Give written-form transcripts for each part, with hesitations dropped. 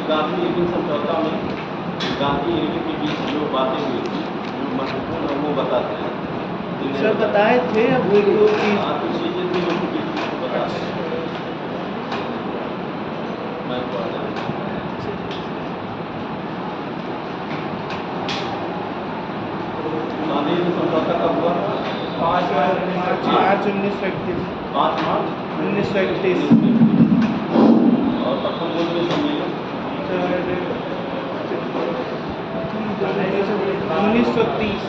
Gandhi Irwin समझौता में Gandhi Irwin के बीच जो बातें हुई थी, जो महत्वपूर्ण है वो बताते हैं। सर बताए थे या भूल गए कि कुछ चीज़ें थी जो की बताते हैं। मैं गांधी इरविन समझौता कब हुआ? 5 मार्च 1931। 5 मार्च 1931। और प्रथम गोलमेज सम्मेलन 1930।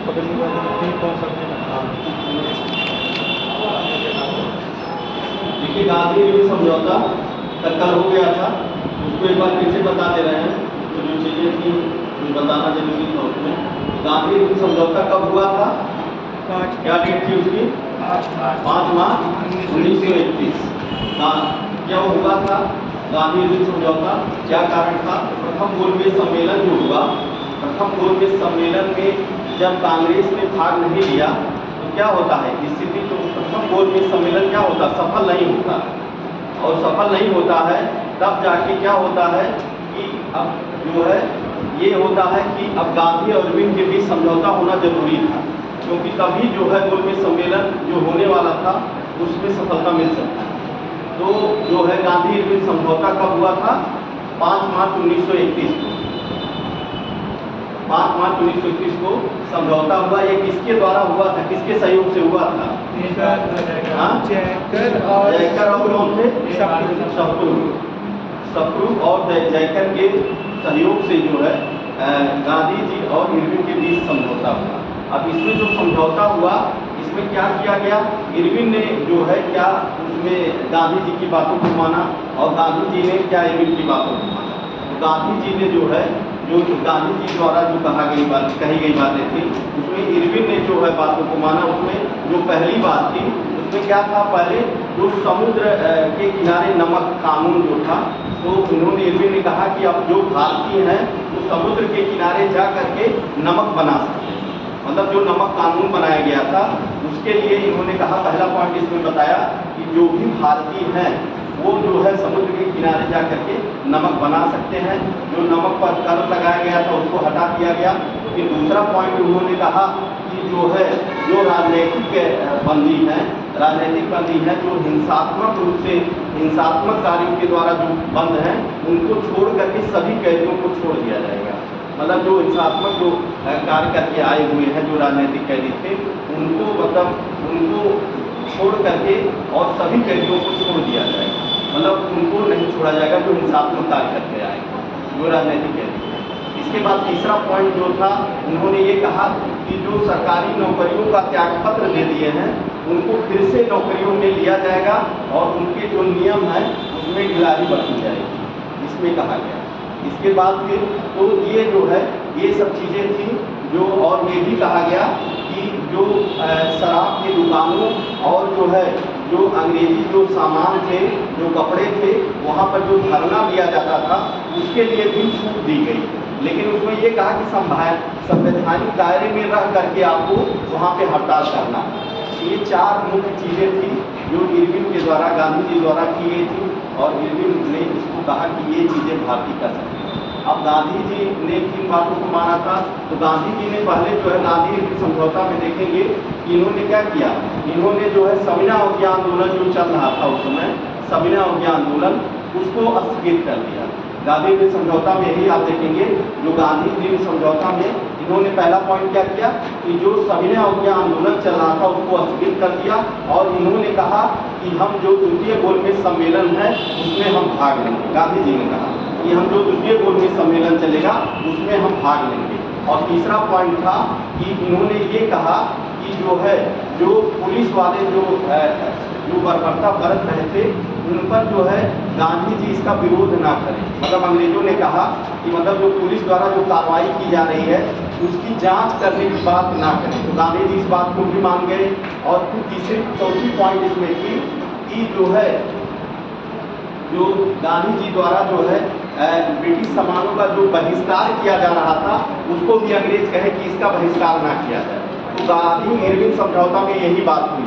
पकड़ने वाले कौन सा? देखिए गांधी इरविन समझौता कल हो गया था, उसको एक बार फिर से बता दे रहे हैं। तो जो चीज़ें थी जो बताना जरूरी था उसमें। गांधी इरविन समझौता कब हुआ था? क्या डेट थी उसकी? 5 मार्च 1931। क्या हुआ था गांधी इरविन समझौता? क्या कारण था? प्रथम गोलमेज सम्मेलन जो हुआ, प्रथम गोलमेज सम्मेलन में जब कांग्रेस ने भाग नहीं लिया तो क्या होता है स्थिति? तो प्रथम गोलमेज सम्मेलन क्या होता? सफल नहीं होता, और सफल नहीं होता है तब जाके क्या होता है कि अब जो है ये होता है कि अब गांधी और इरविन के बीच समझौता होना जरूरी था, क्योंकि तभी जो है गोलमेज सम्मेलन जो होने वाला था उसमें सफलता मिल सकती है। तो जो है गांधी इरविन समझौता कब हुआ था? 5 मार्च 1931 को। 5 मार्च 1931 को समझौता हुआ। ये किसके द्वारा हुआ था? किसके सहयोग से हुआ था? जयकर और कौन थे? सप्रू और जयकर के सहयोग से जो है गांधी जी और इरविन के बीच समझौता हुआ। अब इसमें जो समझौता हुआ इसमें क्या किया गया? इरविन ने जो है क्या उसमें गांधी जी की बातों को माना, और गांधी जी ने क्या इरविन की बातों को माना। तो गांधी जी ने जो है जो गांधी जी द्वारा जो कही गई बातें थी उसमें इरविन ने जो है बातों को माना। उसमें जो पहली बात थी उसमें क्या था? पहले जो समुद्र के किनारे नमक कानून जो था, तो उन्होंने इरविन ने कहा कि अब जो भारतीय हैं वो समुद्र के किनारे जा करके नमक बना सकते हैं। मतलब जो नमक कानून बनाया गया था उसके लिए इन्होंने कहा, पहला पॉइंट इसमें बताया कि जो भी भारतीय हैं वो जो है समुद्र के किनारे जा करके नमक बना सकते हैं। जो नमक पर कर लगाया गया था उसको हटा दिया गया। फिर दूसरा पॉइंट उन्होंने कहा कि जो है जो राजनीतिक बंदी है, जो हिंसात्मक रूप से हिंसात्मक कार्यों के द्वारा जो बंद हैं उनको छोड़ करके सभी कैदियों को छोड़ दिया जाएगा। मतलब जो हिंसात्मक जो कार्य करके आए हुए हैं जो राजनीतिक कैदी थे उनको मतलब उनको छोड़ करके और सभी कैदियों को छोड़ दिया जाएगा। मतलब उनको नहीं छोड़ा जाएगा जो हिंसात्मक कार्य करके आए जो राजनीतिक कैदी थे। इसके बाद तीसरा पॉइंट जो था उन्होंने ये कहा कि जो सरकारी नौकरियों का त्यागपत्र दे दिए हैं उनको फिर से नौकरियों में लिया जाएगा, और उनके जो नियम हैं उसमें ढिलाई बरती जाएगी, इसमें कहा गया। इसके बाद फिर तो ये जो है ये सब चीज़ें थी जो, और ये भी कहा गया कि जो शराब की दुकानों और जो है जो अंग्रेजी जो सामान थे जो कपड़े थे वहाँ पर जो धरना दिया जाता था उसके लिए भी छूट दी गई, लेकिन उसमें ये कहा कि संवैधानिक दायरे में रह करके आपको वहाँ पे हड़ताल करना। ये 4 मुख्य चीज़ें थी जो इरविन के द्वारा गांधी जी द्वारा की गई थी, और इरविन ने इसको कहा कि ये चीज़ें भारतीय कर सकते हैं। अब गांधी जी ने किन बातों को माना था? तो गांधी जी ने पहले जो है गांधी इरविन समझौता में देखेंगे कि इन्होंने क्या किया। इन्होंने जो है सविनय अवज्ञा आंदोलन जो चल रहा था उस समय, सविनय अवज्ञा आंदोलन उसको स्थगित कर दिया। गांधी इरविन समझौता में यही आप देखेंगे, जो गांधी इरविन समझौता में इन्होंने पहला पॉइंट क्या किया कि जो सविनय अवज्ञा आंदोलन चल रहा था उसको स्थगित कर दिया, और इन्होंने कहा कि हम जो द्वितीय गोलमेज सम्मेलन है उसमें हम भाग लेंगे। गांधी जी ने कहा कि हम जो द्वितीय गोलमेज सम्मेलन चलेगा उसमें हम भाग लेंगे। और तीसरा पॉइंट था कि इन्होंने ये कहा कि जो है जो पुलिस वाले जो बर्बरता बरत रहे थे उन पर जो है गांधी जी इसका विरोध ना करें। मतलब अंग्रेजों ने कहा कि मतलब जो पुलिस द्वारा जो कार्रवाई की जा रही है उसकी जांच करने की बात ना करें। तो गांधी जी इस बात को भी मान गए। और फिर चौथी पॉइंट इसमें थी कि जो है जो गांधी जी द्वारा जो है ब्रिटिश सामानों का जो बहिष्कार किया जा रहा था उसको भी अंग्रेज कहे कि इसका बहिष्कार ना किया जाए। तो गांधी इरविन समझौता में यही बात हुई।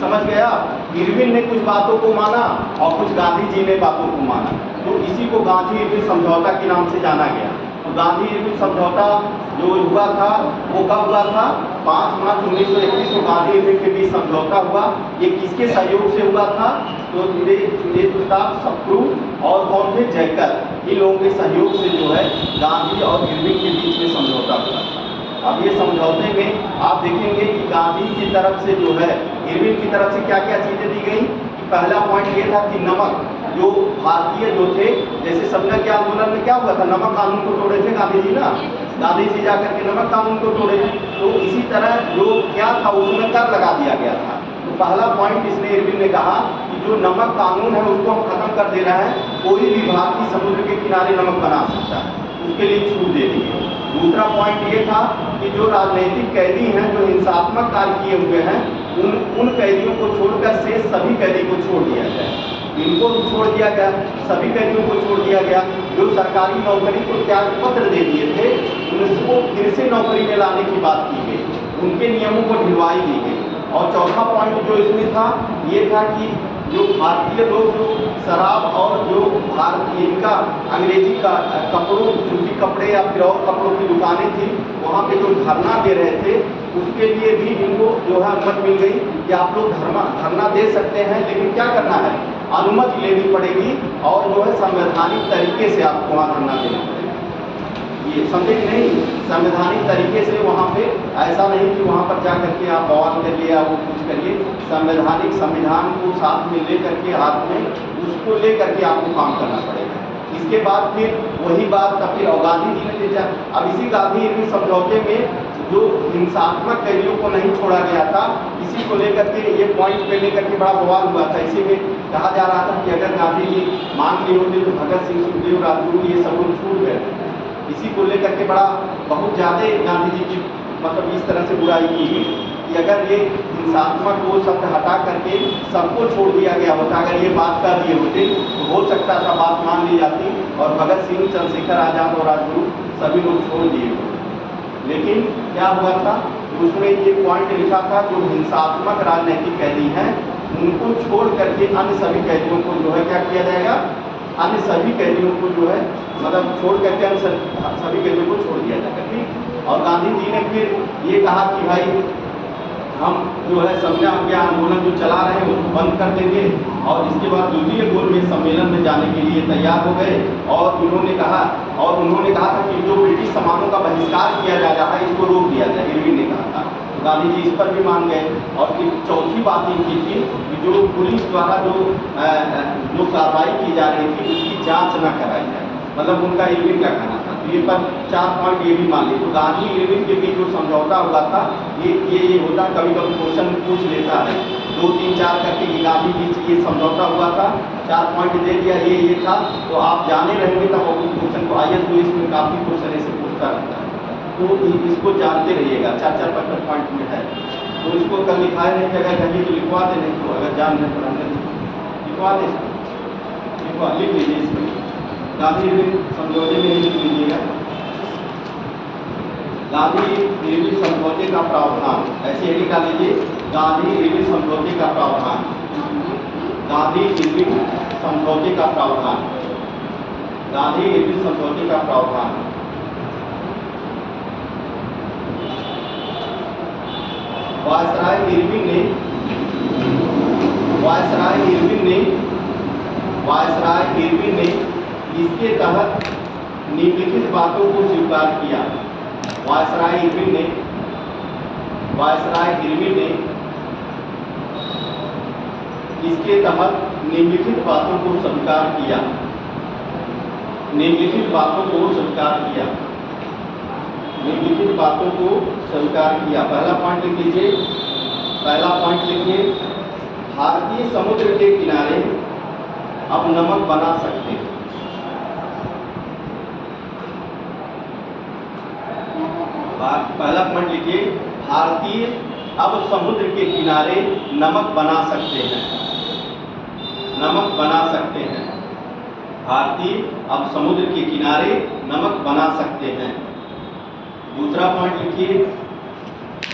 समझ गया? इरविन ने कुछ बातों को माना और कुछ गांधी जी ने बातों को माना, तो इसी को गांधी इरविन समझौता के नाम से जाना गया। तो गांधी इरविन समझौता जो हुआ था वो कब हुआ था? 5 मार्च 1921 को गांधी इरविन के बीच समझौता हुआ। ये किसके सहयोग से हुआ था? तो तेज प्रताप सप्रू और कौन थे? जयकर। इन लोगों के सहयोग से जो है गांधी और इरविन के बीच में समझौता हुआ था। अब ये समझौते में आप देखेंगे कि गांधी की तरफ से जो है इरविन की तरफ से क्या क्या चीजें दी गई कि पहला पॉइंट ये था कि नमक जो भारतीय जो थे, जैसे समझा के आंदोलन में क्या हुआ था, नमक कानून को तोड़े थे गांधी जी ना, गांधी जी जाकर के नमक कानून को तोड़े। तो इसी तरह जो क्या था उसमें कर लगा दिया गया था। तो पहला पॉइंट इसने इरविन ने कहा कि जो नमक कानून है उसको हम खत्म कर दे रहे हैं, कोई भी भारतीय समुद्र के किनारे नमक बना सकता है, उसके लिए छूट दे दी गई। दूसरा पॉइंट ये था कि जो राजनीतिक कैदी हैं जो हिंसात्मक कार्य किए हुए हैं उन कैदियों को छोड़कर शेष सभी कैदी को छोड़ दिया जाए। इनको भी छोड़ दिया गया, सभी कैदियों को छोड़ दिया गया। जो सरकारी नौकरी को त्याग पत्र दे दिए थे उनको फिर से नौकरी में लाने की बात की गई, उनके नियमों को ढिलवाई दी गई। और चौथा पॉइंट जो इसमें था ये था कि जो भारतीय लोग जो शराब और जो भारतीय इनका अंग्रेजी का कपड़ों जूती कपड़े या फिर और कपड़ों की दुकानें थी वहाँ पे जो धरना दे रहे थे उसके लिए भी इनको जो है अनुमति मिल गई कि आप लोग धरना दे सकते हैं, लेकिन क्या करना है, अनुमति लेनी पड़ेगी और जो है संवैधानिक तरीके से आपको वहाँ धरना देना पड़ेगा। ये समझे कि नहीं? संवैधानिक तरीके से वहाँ पे ऐसा नहीं कि वहाँ पर जा करके आप बवाल करिए या वो कुछ करिए, संवैधानिक संविधान को साथ में ले करके हाथ में उसको ले करके आपको काम करना पड़ेगा। इसके बाद फिर वही बात का फिर गांधी जी ने भेजा। अब इसी गांधी इरविन समझौते में जो हिंसात्मक कैदियों को नहीं छोड़ा गया था, इसी को लेकर के ये पॉइंट पे लेकर के बड़ा बवाल हुआ था। इसी में कहा जा रहा था कि अगर गांधी जी मान लिए होते तो भगत सिंह, सुखदेव, राजगुरु ये सब लोग छूट गए। इसी को लेकर के बड़ा बहुत ज़्यादा गांधी जी की मतलब इस तरह से बुराई की गई कि अगर ये हिंसात्मक वो शब्द हटा करके सबको छोड़ दिया गया होता, अगर ये बात कर दिए होते तो हो सकता था बात मान ली जाती और भगत सिंह, चंद्रशेखर आजाद और राजगुरु सभी लोग छोड़ दिए होते। लेकिन क्या हुआ था, उसमें ये पॉइंट लिखा था जो हिंसात्मक राजनीतिक कैदी हैं उनको छोड़ करके अन्य सभी कैदियों को जो है क्या किया जाएगा, अन्य सभी कैदियों को जो है मतलब छोड़ करके अन्य सभी कैदियों को छोड़ दिया जाएगा। ठीक। और गांधी जी ने फिर ये कहा कि भाई हम जो है संज्ञा आंदोलन जो चला रहे हैं उसको बंद कर देंगे और इसके बाद द्वितीय गोलमेज सम्मेलन में जाने के लिए तैयार हो गए। और उन्होंने कहा था कि जो ब्रिटिश सामानों का बहिष्कार किया जा रहा है इसको रोक दिया जाए, इरविन ने कहा था। तो गांधी जी इस पर भी मान गए। और फिर चौथी बात इनकी थी कि जो पुलिस द्वारा जो कार्रवाई की जा रही थी उसकी जाँच न कराई जाए, मतलब उनका इरविन का कहना था। तो ये पर 4 पॉइंट ये भी मान ली। तो गांधी इरविन के बीच जो समझौता हुआ था ये होता, कभी कभी क्वेश्चन पूछ लेता है 2, 3, 4 करके कि गांधी बीच ये समझौता हुआ था, 4 पॉइंट दे दिया ये था। तो आप जाने रहेंगे तब उस क्वेश्चन को IAS में काफ़ी क्वेश्चन ऐसे पूछता रहता है, तो इसको जानते रहिएगा। 4-4, 5 पॉइंट में है। तो इसको कल लिखाए नहीं, अगर कहीं तो लिखवा दे, नहीं तो अगर जान रहे तो लिखवा दे, लिख लीजिए इसमें गांधी इरविन समझौते में ही लिख लीजिएगा। गांधी इरविन समझौते का प्रावधान, ऐसे हेडिंग डाल लीजिए, गांधी इरविन समझौते का प्रावधान, गांधी इरविन समझौते का प्रावधान, गांधी इरविन समझौते का प्रावधान। वायसराय इरविन ने इसके तहत निम्नलिखित बातों को स्वीकार किया। वायसराय इरविन ने इसके तहत निम्नलिखित बातों को स्वीकार किया। निम्नलिखित बातों को स्वीकार किया। पहला पॉइंट लिख लीजिए, भारतीय समुद्र के किनारे अब नमक बना सकते हैं। पहला पॉइंट लिखिए, भारतीय अब समुद्र के किनारे नमक बना सकते हैं। नमक बना सकते हैं। भारतीय अब समुद्र के किनारे नमक बना सकते हैं। दूसरा पॉइंट लिखिए,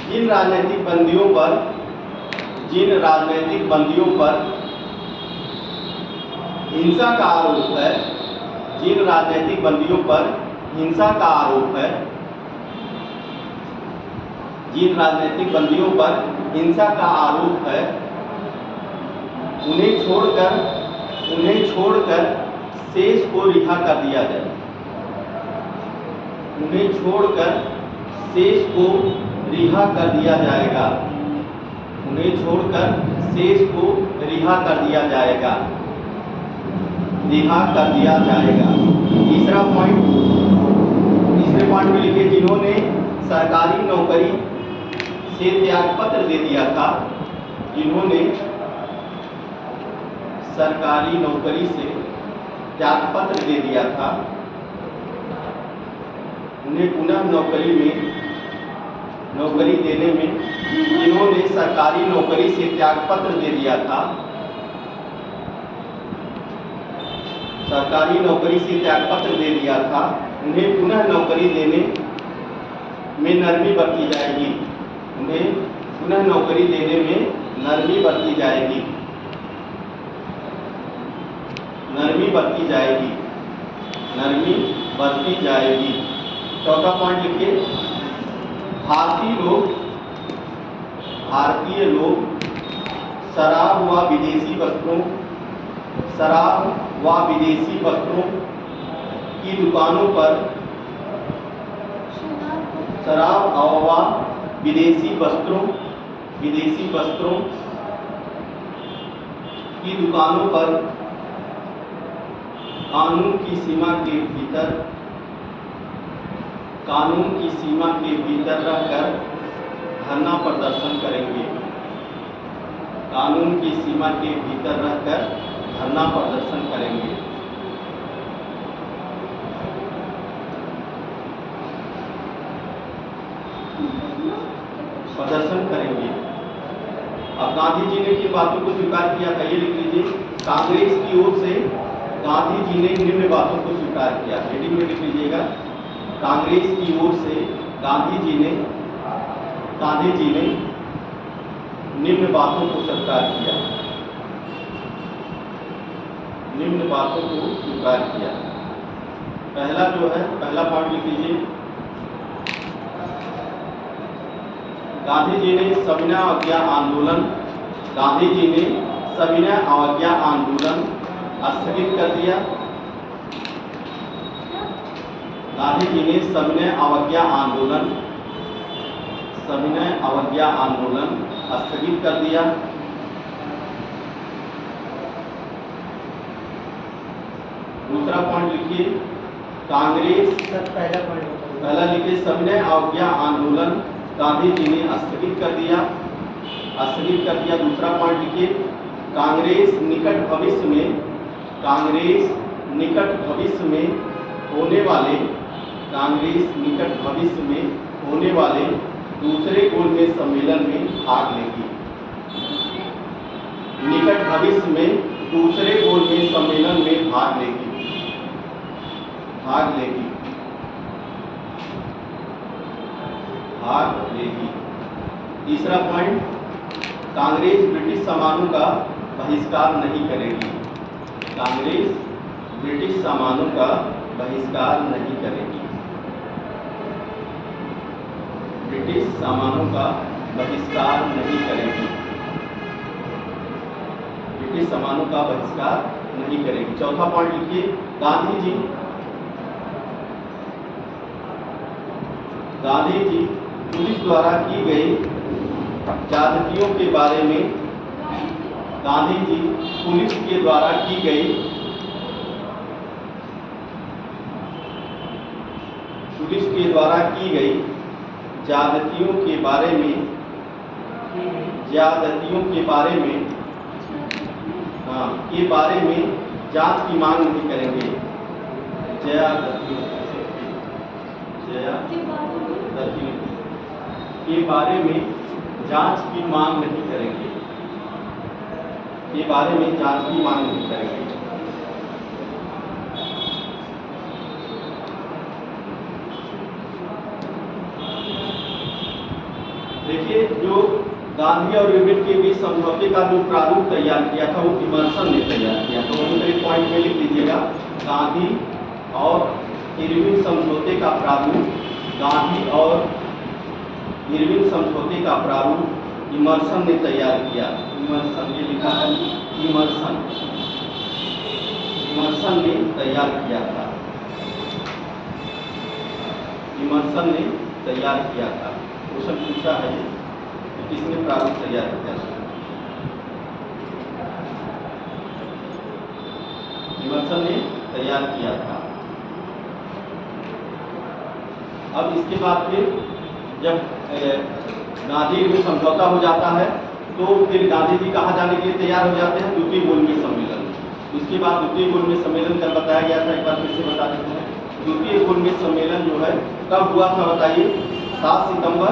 जिन राजनीतिक बंदियों पर जिन राजनीतिक बंदियों पर हिंसा का आरोप है, जिन राजनीतिक बंदियों पर हिंसा का आरोप है, जिन राजनीतिक बंदियों पर हिंसा का आरोप है, उन्हें छोड़कर शेष को रिहा कर दिया जाए। उन्हें छोड़कर शेष को रिहा कर दिया जाएगा। उन्हें छोड़कर शेष को रिहा कर दिया जाएगा। रिहा कर दिया जाएगा। तीसरे पॉइंट में लिखिए, जिन्होंने सरकारी नौकरी से त्यागपत्र दे दिया था, जिन्होंने सरकारी नौकरी से त्यागपत्र दे दिया था, उन्हें पुनः नौकरी देने में, जिन्होंने सरकारी नौकरी से त्यागपत्र दे दिया था, सरकारी नौकरी से त्यागपत्र दे दिया था, उन्हें पुनः नौकरी देने में नरमी बरती जाएगी। उन्हें पुनः नौकरी देने में नरमी बरती जाएगी। नरमी बरती जाएगी। नरमी बरती जाएगी। चौथा पॉइंट लिखिए, भारतीय लोग शराब व विदेशी वस्त्रों की दुकानों पर, शराब व विदेशी वस्त्रों की दुकानों पर कानून की सीमा के भीतर रहकर धरना प्रदर्शन करेंगे। कानून की सीमा के भीतर रहकर धरना प्रदर्शन करेंगे। अब गांधी जी ने किन बातों को स्वीकार किया था, ये लिख लीजिए। कांग्रेस की ओर से गांधी जी ने निम्न बातों को स्वीकार किया। हेडिंग में लिख लीजिएगा, कांग्रेस की ओर से गांधी जी ने निम्न बातों को स्वीकार किया। निम्न बातों को स्वीकार किया। पहला पॉइंट लिख लीजिए, गांधी जी ने सविनय अवज्ञा आंदोलन स्थगित कर दिया। गांधी जी ने सविनय अवज्ञा आंदोलन स्थगित कर दिया। दूसरा पॉइंट लिखिए, कांग्रेस, पहला लिखिए, सविनय अवज्ञा आंदोलन गांधी जी ने स्थगित कर दिया। दूसरा पॉइंट लिखिए, कांग्रेस निकट भविष्य में होने वाले दूसरे गोलमेज सम्मेलन में भाग लेगी। निकट भविष्य में दूसरे गोलमेज सम्मेलन में भाग लेगी। तीसरा पॉइंट, कांग्रेस ब्रिटिश सामानों का बहिष्कार नहीं करेगी। कांग्रेस ब्रिटिश सामानों का बहिष्कार नहीं करेगी। ब्रिटिश सामानों का बहिष्कार नहीं करेगी। ब्रिटिश सामानों का बहिष्कार नहीं करेगी। चौथा पॉइंट लिखिए, गांधी जी पुलिस द्वारा की गई ज्यादतियों के बारे में, गांधी जी पुलिस के द्वारा की गई ज्यादतियों के बारे में जांच की मांग नहीं करेंगे। के बारे में जांच की मांग नहीं करेंगे। देखिए, जो गांधी और इरविन के बीच समझौते का जो प्रारूप तैयार किया था वो इमर्सन ने तैयार किया। तो एक पॉइंट में लिख लीजिएगा, गांधी और इरविन समझौते का प्रारूप, गांधी और इरविन समझौते का प्रारूप इमर्सन ने तैयार किया। इमर्सन, ये लिखा है इमर्सन, इमर्सन ने तैयार किया था, इमर्सन ने तैयार किया था। क्वेश्चन पूछा है कि किसने प्रारूप तैयार किया था? इमर्सन ने तैयार किया था। अब इसके बाद फिर जब गांधी में समझौता हो जाता है तो फिर गांधी जी कहाँ जाने के लिए तैयार हो जाते हैं? द्वितीय गोलमेज सम्मेलन। उसके बाद द्वितीय गोलमेज सम्मेलन कल बताया गया था, एक बार फिर से बता देते हैं। द्वितीय गोलमेज सम्मेलन जो है कब हुआ था बताइए? 7 सितंबर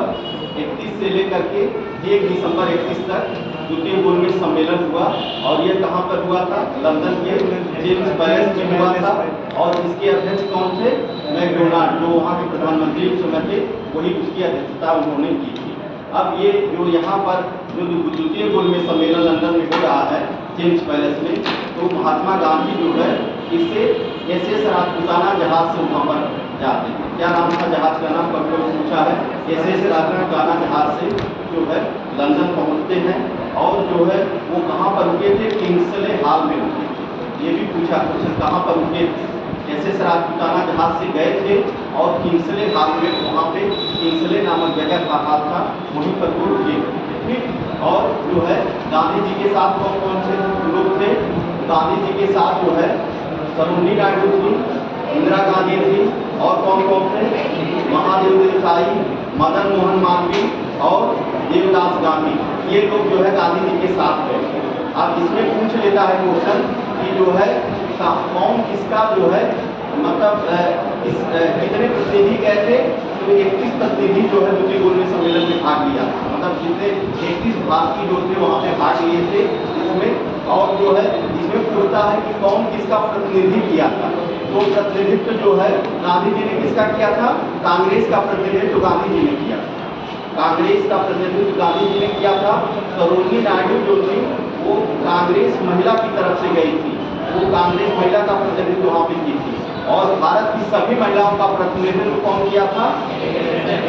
31 से लेकर के 1 दिसंबर 31 तक द्वितीय गोलमेज सम्मेलन हुआ। और ये कहाँ पर हुआ था? लंदन के जेम्स पैलेस में हुआ था। और इसके अध्यक्ष कौन थे? मैकडोनाल्ड, जो वहाँ के प्रधानमंत्री उस समय थे, वही उसकी अध्यक्षता उन्होंने की थी। अब ये जो यहाँ पर जो द्वितीय गोलमेज सम्मेलन लंदन में हो रहा है जेम्स पैलेस में, तो महात्मा गांधी जो है इससे SS राजपूताना जहाज से वहाँ पर जाते हैं। क्या नाम था जहाज का नाम? कभी कभी पूछा है। SS राजपूताना जहाज से जो है लंदन पहुँचते हैं और जो है वो कहाँ पर रुके थे? किंग्सले हाल में रुके थे। ये भी पूछा क्वेश्चन, कहाँ पर रुके थे? SS राजपूताना जहाज से गए थे और किंग्सले हाल में, वहाँ पे किंग्सले नामक जगह का हाल था, वहीं पर वो रुके थे। और जो है गांधी जी के साथ कौन कौन से लोग थे? गांधी जी के साथ जो है सरोजिनी नायडू थी, इंदिरा गांधी थी, और कौन कौन थे? महादेव देसाई, मदन मोहन मालवीय और देवदास गांधी। ये लोग जो है गांधी जी के साथ थे। अब इसमें पूछ लेता है क्वेश्चन कि जो है कौन किसका जो है मतलब कितने प्रतिनिधि गए थे? तो 31 प्रतिनिधि जो है द्वितीय गोलमेज सम्मेलन में भाग लिया, मतलब जितने 31 भारतीय जो थे वहाँ पे भाग लिए थे इसमें। और जो है इसमें पूछता है कि कौन किसका प्रतिनिधि किया था? तो प्रतिनिधित्व जो है गांधी जी ने किसका किया था? कांग्रेस का प्रतिनिधित्व गांधी जी ने किया था। कांग्रेस का प्रतिनिधित्व गांधी जी ने किया था। सरोजिनी नायडू जो थी वो कांग्रेस महिला की तरफ से गई थी, वो कांग्रेस महिला का प्रतिनिधित्व वहाँ पे की थी। और भारत की सभी महिलाओं का प्रतिनिधित्व कौन किया था?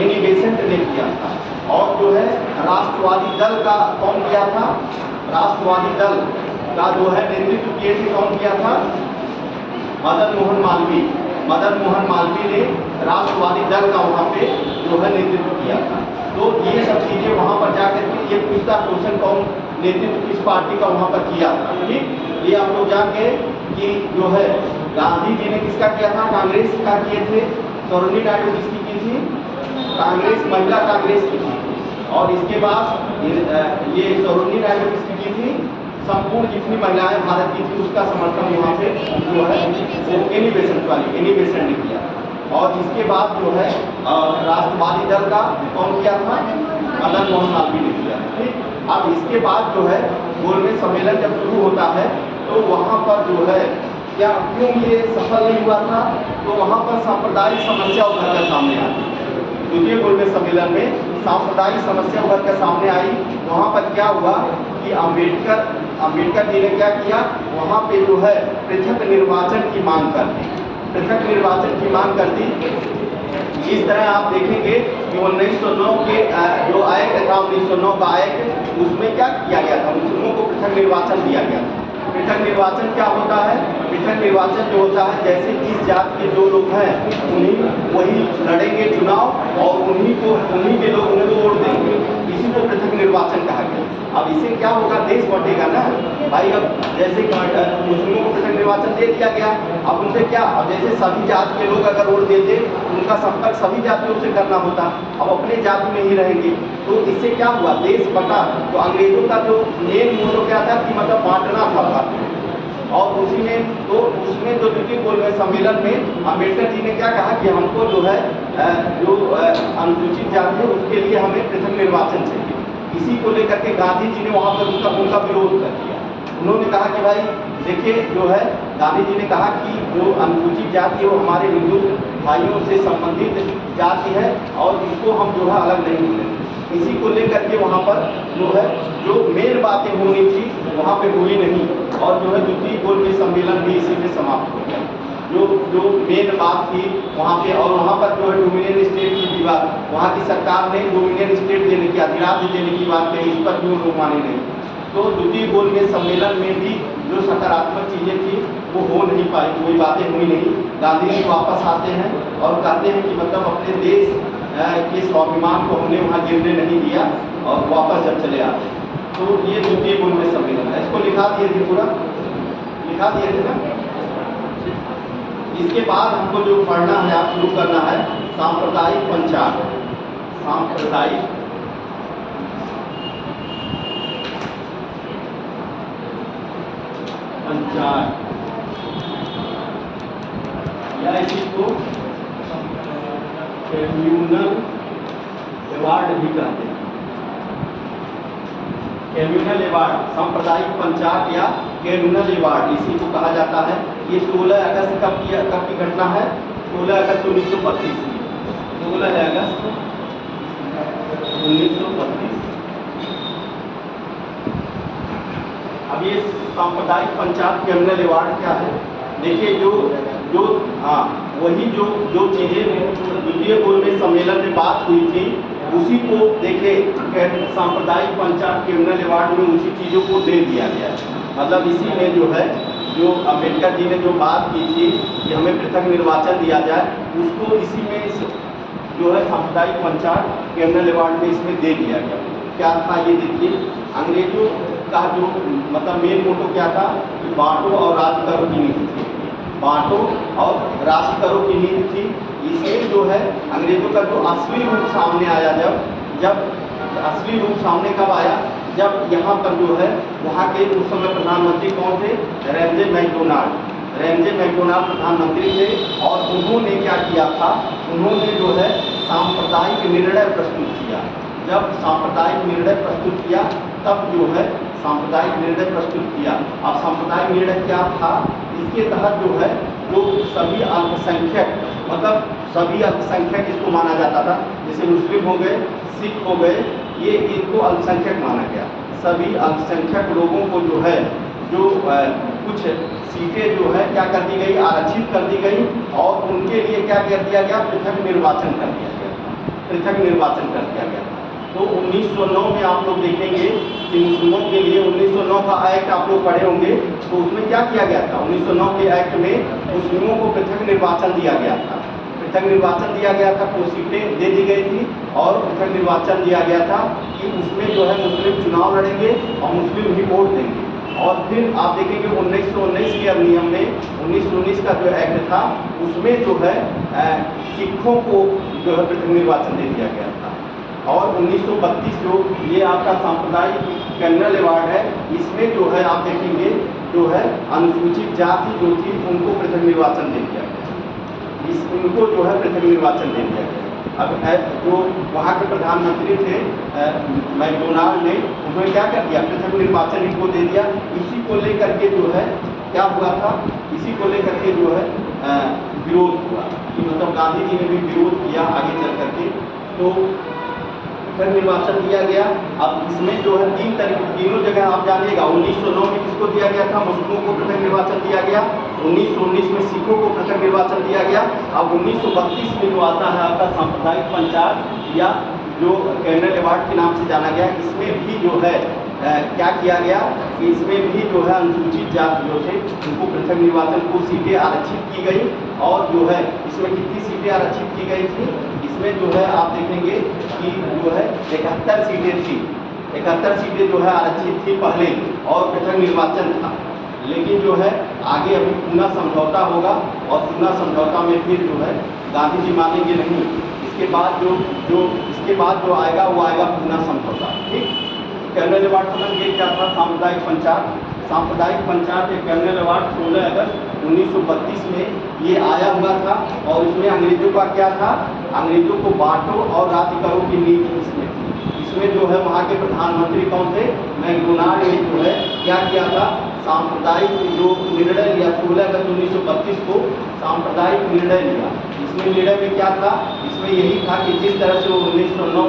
एनी बेसेंट ने किया था। और जो है राष्ट्रवादी दल का कौन किया था? राष्ट्रवादी दल का जो है नेतृत्व किए थे कौन किया था? मदन मोहन मालवीय। मदन मोहन मालवीय ने राष्ट्रवादी दल का वहाँ पे जो है नेतृत्व किया था। तो ये सब चीज़ें वहाँ पर जाकर के ये पूछता क्वेश्चन कौन नेतृत्व किस पार्टी का वहाँ पर किया था। ठीक, ये आप लोग जाके कि जो है गांधी जी ने किसका किया था? कांग्रेस का किए थे। सरोजिनी नायडू किसकी की थी? कांग्रेस, महिला कांग्रेस की थी। और इसके बाद ये सरोजिनी नायडू किसकी की थी? संपूर्ण जितनी महिलाएं भारत की थी उसका समर्थन वहाँ पे जो है वो एनी बेसेंट वाली, एनी बेसेंट ने किया। और इसके बाद जो है राष्ट्रवादी दल का कौन किया था? मदन मोहन मालवीय ने किया। ठीक, अब इसके बाद जो है गोलमेज सम्मेलन जब शुरू होता है तो वहाँ पर जो है क्या क्यों ये सफल नहीं हुआ था? तो वहाँ पर सांप्रदायिक समस्या उभर कर सामने आई। द्वितीय गोलमेज सम्मेलन में सांप्रदायिक समस्या उभर कर सामने आई। वहाँ पर क्या हुआ कि अम्बेडकर जी ने क्या किया? वहाँ पे जो है पृथक निर्वाचन की मांग कर दी, पृथक निर्वाचन की मांग कर दी। इस तरह आप देखेंगे कि 1909 के जो एक्ट था 1909 का एक्ट, उसमें क्या किया गया था? मुस्लिमों को पृथक निर्वाचन दिया गया था। पृथक निर्वाचन क्या होता है? पृथक निर्वाचन जो होता है जैसे इस जात के जो लोग हैं वही लड़ेंगे चुनाव और उन्हीं के लोग उनको वोट देंगे, इसी को पृथक निर्वाचन कहा गया। अब इसे क्या होगा? देश बटेगा ना भाई। अब जैसे मुस्लिमों को पृथक निर्वाचन दे दिया गया, अब उनसे क्या, अब जैसे सभी जात के लोग अगर वोट देते उनका संपर्क सभी जातियों से करना होता, अब अपने जाति में ही रहेंगे। तो इससे क्या हुआ? देश बटा। तो अंग्रेजों का जो मेन मोटो क्या था कि मतलब बांटना था भारत। और उसी में तो उसमें जो द्वितीय गोलमेज सम्मेलन में अम्बेडकर जी ने क्या कहा कि हमको जो है जो अनुसूचित जाति है उसके लिए हमें पृथक निर्वाचन चाहिए। इसी को लेकर के गांधी जी ने वहाँ पर उनका विरोध कर दिया। उन्होंने कहा कि भाई देखिए जो है गांधी जी ने कहा कि जो अनुसूचित जाति है वो हमारे हिंदू भाइयों से संबंधित जाति है और इसको हम जो है अलग नहीं मिलेंगे। इसी को लेकर के वहाँ पर जो है जो मेन बातें होनी थी वहाँ पे हुई नहीं, और जो है द्वितीय गोलमेज सम्मेलन भी इसी में समाप्त हो गया। जो मेन बात थी वहाँ पे, और वहाँ पर जो है डोमिनियन स्टेट की भी बात, वहाँ की सरकार ने डोमिनियन स्टेट देने की, अधिराज्य देने की बात कही, इस पर भी लोग माने नहीं। तो द्वितीय गोलमेज सम्मेलन में भी जो सकारात्मक चीज़ें थी वो हो नहीं पाई, कोई बातें हुई नहीं। गांधी जी वापस आते हैं और कहते हैं कि मतलब अपने देश के स्वाभिमान को हमने वहाँ गिरने नहीं दिया, और वापस जब चले आते हैं। तो ये द्वितीय गोलमेज सम्मेलन है, इसको लिखा दिए थे, पूरा लिखा दिए थे ना। इसके बाद हमको जो पढ़ना है, आप शुरू करना है सांप्रदायिक पंचायत। सांप्रदायिक पंचायत या इसी को कम्युनल अवार्ड भी कहते हैं। कम्युनल अवार्ड, सांप्रदायिक पंचायत या कम्युनल अवार्ड इसी को कहा जाता है। ये 16 अगस्त कब की घटना है? 16 अगस्त 1932 की। 16 अगस्त 1932। अब ये सांप्रदायिक पंचायत कम्युनल अवार्ड क्या है? देखिए जो हाँ वही जो चीज़ें द्वितीय गोलमेज सम्मेलन में बात हुई थी उसी को देखे सांप्रदायिक पंचायत कम्युनल अवार्ड में उसी चीज़ों को दे दिया गया है। मतलब इसी में जो है जो अम्बेडकर जी ने जो बात की थी कि हमें पृथक निर्वाचन दिया जाए, उसको इसी में जो है सांप्रदायिक पंचायत कम्युनल अवार्ड में इसमें दे दिया गया। क्या था ये देखिए, अंग्रेजों का जो मतलब मेन मोटो क्या था कि बांटो और राज करो की नीति थी। बांटो और राज करो की नीति थी। इसमें जो है अंग्रेजों का जो असली रूप सामने आया, जब असली रूप सामने कब आया, जब यहाँ पर जो है वहाँ के उस समय प्रधानमंत्री कौन थे? Ramsay McDonald. रैमजे मैकडोनाल्ड प्रधानमंत्री थे, और उन्होंने क्या किया था, उन्होंने जो है सांप्रदायिक निर्णय प्रस्तुत किया। जब सांप्रदायिक निर्णय प्रस्तुत किया तब जो है सांप्रदायिक निर्णय प्रस्तुत किया। अब सांप्रदायिक निर्णय क्या था? इसके तहत जो है जो सभी अल्पसंख्यक, मतलब सभी अल्पसंख्यक इसको माना जाता था, जैसे मुस्लिम हो गए, सिख हो गए, ये इनको अल्पसंख्यक माना गया। सभी अल्पसंख्यक लोगों को जो है जो कुछ सीटें जो है क्या कर दी गई, आरक्षित कर दी गई, और उनके लिए क्या कर दिया गया, पृथक निर्वाचन कर दिया गया। पृथक निर्वाचन कर दिया गया। तो 1909 में आप लोग देखेंगे कि मुस्लिमों के लिए 1909 का एक्ट आप लोग पढ़े होंगे, तो उसमें क्या किया गया था? 1909 के एक्ट में मुस्लिमों को पृथक निर्वाचन दिया गया था। पृथक निर्वाचन दिया गया था, कुछ सीटें दे दी गई थी, और पृथक निर्वाचन दिया गया था कि उसमें जो है मुस्लिम चुनाव लड़ेंगे और मुस्लिम ही वोट देंगे। और फिर आप देखेंगे 1919 के अधिनियम में 1919 का जो एक्ट था उसमें जो है सिखों को जो है पृथक निर्वाचन दे दिया गया था। और 1932 जो ये आपका सांप्रदायिक कम्युनल अवार्ड है, इसमें जो है आप देखेंगे जो है अनुसूचित जाति जो थी उनको पृथक निर्वाचन दे दिया गया। उनको जो है पृथक निर्वाचन दे दिया गया। अब जो वहाँ के प्रधानमंत्री थे मैकडोनाल्ड ने, उन्होंने क्या कर दिया, पृथक निर्वाचन इनको दे दिया। इसी को लेकर के जो है क्या हुआ था, इसी को लेकर के जो है विरोध हुआ, कि मतलब गांधी जी ने भी विरोध किया आगे चल करके। तो पृथक निर्वाचन दिया गया। अब इसमें जो है तीनों जगह आप जानिएगा, 1909 में किसको दिया गया था, मुस्लिमों को पृथक निर्वाचन दिया गया। 1919 में सिखों को पृथक निर्वाचन दिया गया। अब 1932 में जो आता है आपका सांप्रदायिक पंचायत या जो कम्युनल अवार्ड के नाम से जाना गया, इसमें भी जो है क्या किया गया कि इसमें भी जो है अनुसूचित जाति जो थे उनको पृथक निर्वाचन को सीटें आरक्षित की गई। और जो है इसमें कितनी सीटें आरक्षित की गई थी, इसमें जो है आप देखेंगे कि जो है 71 सीटें थी। 71 सीटें जो है आरक्षित थी पहले, और पृथक निर्वाचन था। लेकिन जो है आगे अभी पूना समझौता होगा, और पूना समझौता में फिर जो है गांधी जी मानेंगे नहीं। इसके बाद जो आएगा वो आएगा पूना समझौता। ठीक, कम्युनल अवार्ड समझिए क्या था, सांप्रदायिक पंचायत। सांप्रदायिक पंचायत एक कम्युनल अवार्ड 16 अगस्त 1932 में ये आया हुआ था। और इसमें अंग्रेजों का क्या था, अंग्रेजों को बांटो और राज्य करो की नीति इसमें थी। इसमें जो है वहाँ के प्रधानमंत्री कौन थे, मैकडोनाल्ड ने जो है क्या किया था, सांप्रदायिक जो निर्णय लिया 16 अगस्त 1932 को सांप्रदायिक निर्णय लिया। इसमें निर्णय में क्या था, इसमें यही था कि जिस तरह से 1909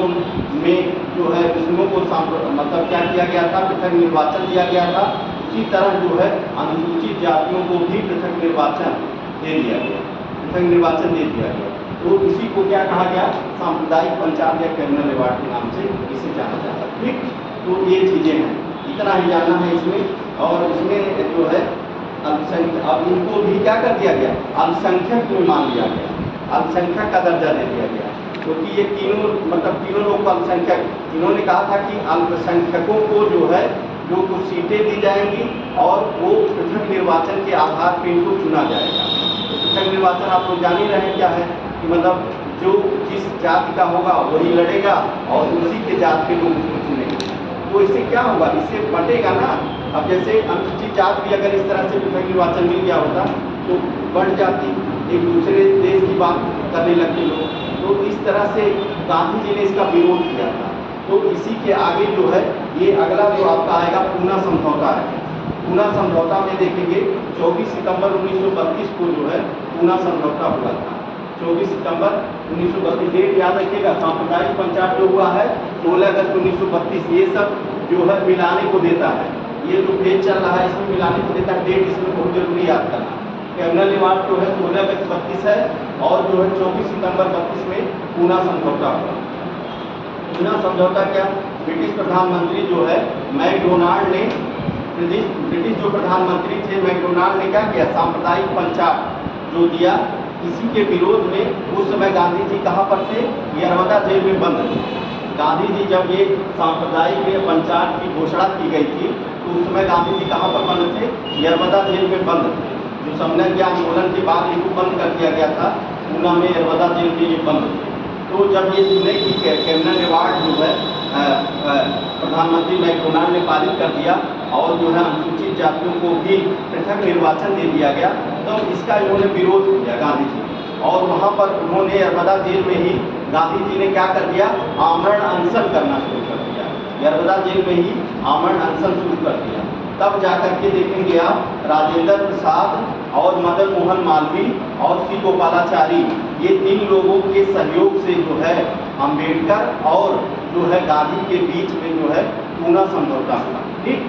में जो है मुस्लिमों को मतलब क्या किया गया था, पृथक निर्वाचन दिया गया था, उसी तरह जो है अनुसूचित जातियों को भी पृथक निर्वाचन दे दिया गया, पृथक निर्वाचन दे दिया गया। तो इसी को क्या कहा गया, सांप्रदायिक पंचायत या कम्युनल अवार्ड के नाम से इसे जाना जाता है। ठीक, तो ये चीज़ें हैं, इतना ही जानना है इसमें। और इसमें जो है अल्पसंख्यक, अब इनको भी क्या कर दिया गया, अल्पसंख्यक में मान लिया गया, अल्पसंख्यक का दर्जा दे दिया गया, क्योंकि ये तीनों मतलब तीनों लोग को अल्पसंख्यक, इन्होंने कहा था कि अल्पसंख्यकों को जो है जो कुछ सीटें दी जाएंगी और वो पृथक निर्वाचन के आधार पर इनको चुना जाएगा। तो पृथक निर्वाचन आप लोग जान ही रहे हैं क्या है, कि मतलब जो जिस जाति का होगा वही लड़ेगा और उसी के जात के लोग उसको चुनेंगे। तो इससे क्या होगा, इससे बटेगा ना। अब जैसे अनुसूचित जात भी अगर इस तरह से पृथक निर्वाचन मिल गया होता तो बढ़ जाती, एक दूसरे देश की बात करने लगते लोग। तो इस तरह से गांधी जी ने इसका विरोध किया था। तो इसी के आगे जो है ये अगला जो आपका आएगा पूना समझौता है। पूना समझौता में देखेंगे 24 सितंबर 1932 को जो है पूना समझौता हुआ था। 24 सितंबर 1932 डेट याद रखिएगा। सांप्रदायिक पंचायत जो हुआ है 16 अगस्त 1932, ये सब जो है मिलाने को देता है। ये जो पेज चल रहा है इसमें मिलाने को देता है, डेट इसमें बहुत जरूरी याद करना। कम्युनल अवार्ड जो है 16 अगस्त 32 है और जो है 24 सितंबर 32 में पूना समझौता हुआ। पूना समझौता क्या, ब्रिटिश प्रधानमंत्री जो है मैकडोनाल्ड ने, ब्रिटिश जो प्रधानमंत्री थे मैकडोनाल्ड ने क्या किया, सांप्रदायिक पंचायत जो दिया, इसी के विरोध में उस समय गांधी जी कहाँ पर थे, यरवदा जेल में बंद थे। गांधी जी जब ये सांप्रदायिक पंचायत की घोषणा की गई थी तो उस समय गांधी जी कहाँ पर बंद थे, यरवदा जेल में बंद थे। जो समन्वय के आंदोलन के बाद इनको बंद कर दिया गया था, पूना में यरवदा जेल में ये बंद थे। तो जब ये सुने कि कम्युनल अवार्ड जो है प्रधानमंत्री मैकडोनाल्ड ने पारित कर दिया और जो है अनुसूचित जातियों को भी पृथक निर्वाचन दे दिया गया, तो इसका इन्होंने विरोध किया गांधी जी। और वहाँ पर उन्होंने यरवदा जेल में ही गांधी जी ने क्या कर दिया, आमरण अनशन करना शुरू कर दिया। यरवदा जेल में ही आमरण अनशन शुरू कर दिया। तब जाकर के देखेंगे आप राजेंद्र प्रसाद और मदन मोहन मालवीय और सी गोपालाचारी, ये 3 लोगों के सहयोग से जो है अंबेडकर और जो है गांधी के बीच में जो है पूना समझौता हुआ। ठीक,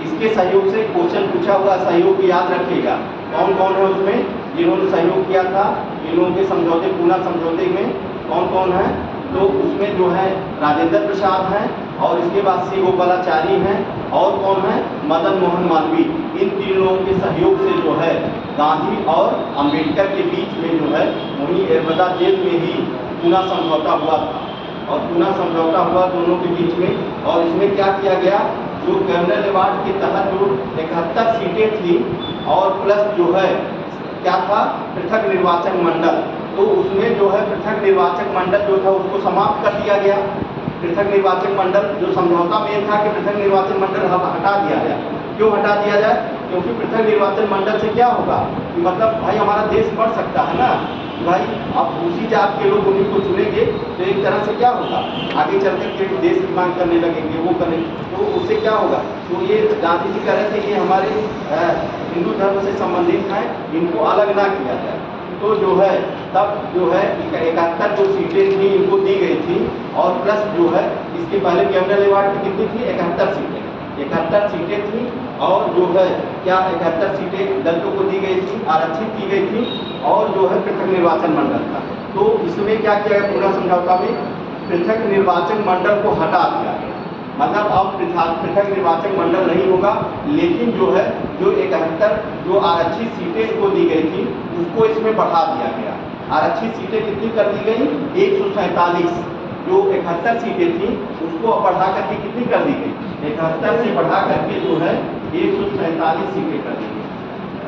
इसके सहयोग से क्वेश्चन पूछा हुआ, सहयोग याद रखिएगा कौन कौन है उसमें जिन्होंने सहयोग किया था इन लोगों के समझौते, पूना समझौते में कौन कौन है। तो उसमें जो है राजेंद्र प्रसाद हैं और इसके बाद सी गोपालाचारी हैं और कौन है, मदन मोहन मालवीय। इन 3 लोगों के सहयोग से जो है गांधी और अंबेडकर के बीच में जो है वहीं यरवदा जेल में ही पूना समझौता हुआ था। और पूना समझौता हुआ दोनों के बीच में। और इसमें क्या किया गया, जो कम्युनल अवार्ड के तहत जो 71 सीटें थी और प्लस जो है क्या था, पृथक निर्वाचन मंडल, तो उसमें जो है पृथक निर्वाचक मंडल जो था उसको समाप्त कर दिया गया। पृथक निर्वाचक मंडल जो समझौता में था कि पृथक निर्वाचन मंडल हटा दिया जाए। क्यों हटा दिया जाए, क्योंकि पृथक निर्वाचन मंडल से क्या होगा कि मतलब भाई हमारा देश बढ़ सकता है ना, भाई अब उसी जात के लोग उन्हीं को चुनेंगे तो एक तरह से क्या होगा, आगे चल कर के देश की मांग करने लगेंगे, वो करेंगे, तो उससे क्या होगा। तो ये गांधी जी कह रहे थे कि हमारे हिंदू धर्म से संबंधित हैं, इनको अलग ना किया जाए। तो जो है तब जो है 71 जो सीटें थी इनको दी गई थी और प्लस जो है इसके पहले कम्युनल अवार्ड की कितनी थी, 71 सीटें, 71 सीटें थी और जो है क्या 71 सीटें दलितों को दी गई थी, आरक्षित की गई थी और जो है पृथक निर्वाचन मंडल था। तो इसमें क्या किया गया, पूरा समझौता में पृथक निर्वाचन मंडल को हटा दिया गया। मतलब अब पृथक निर्वाचन मंडल नहीं होगा, लेकिन जो है जो 71 जो आरक्षित सीटें इनको दी गई थी उसको इसमें बढ़ा दिया गया। आरक्षित सीटें कितनी कर दी गई, 147, जो 71 सीटें थी उसको बढ़ा करके कितनी कर दी गई, 71 से बढ़ा करके जो है 147 सीटें कर दी गई।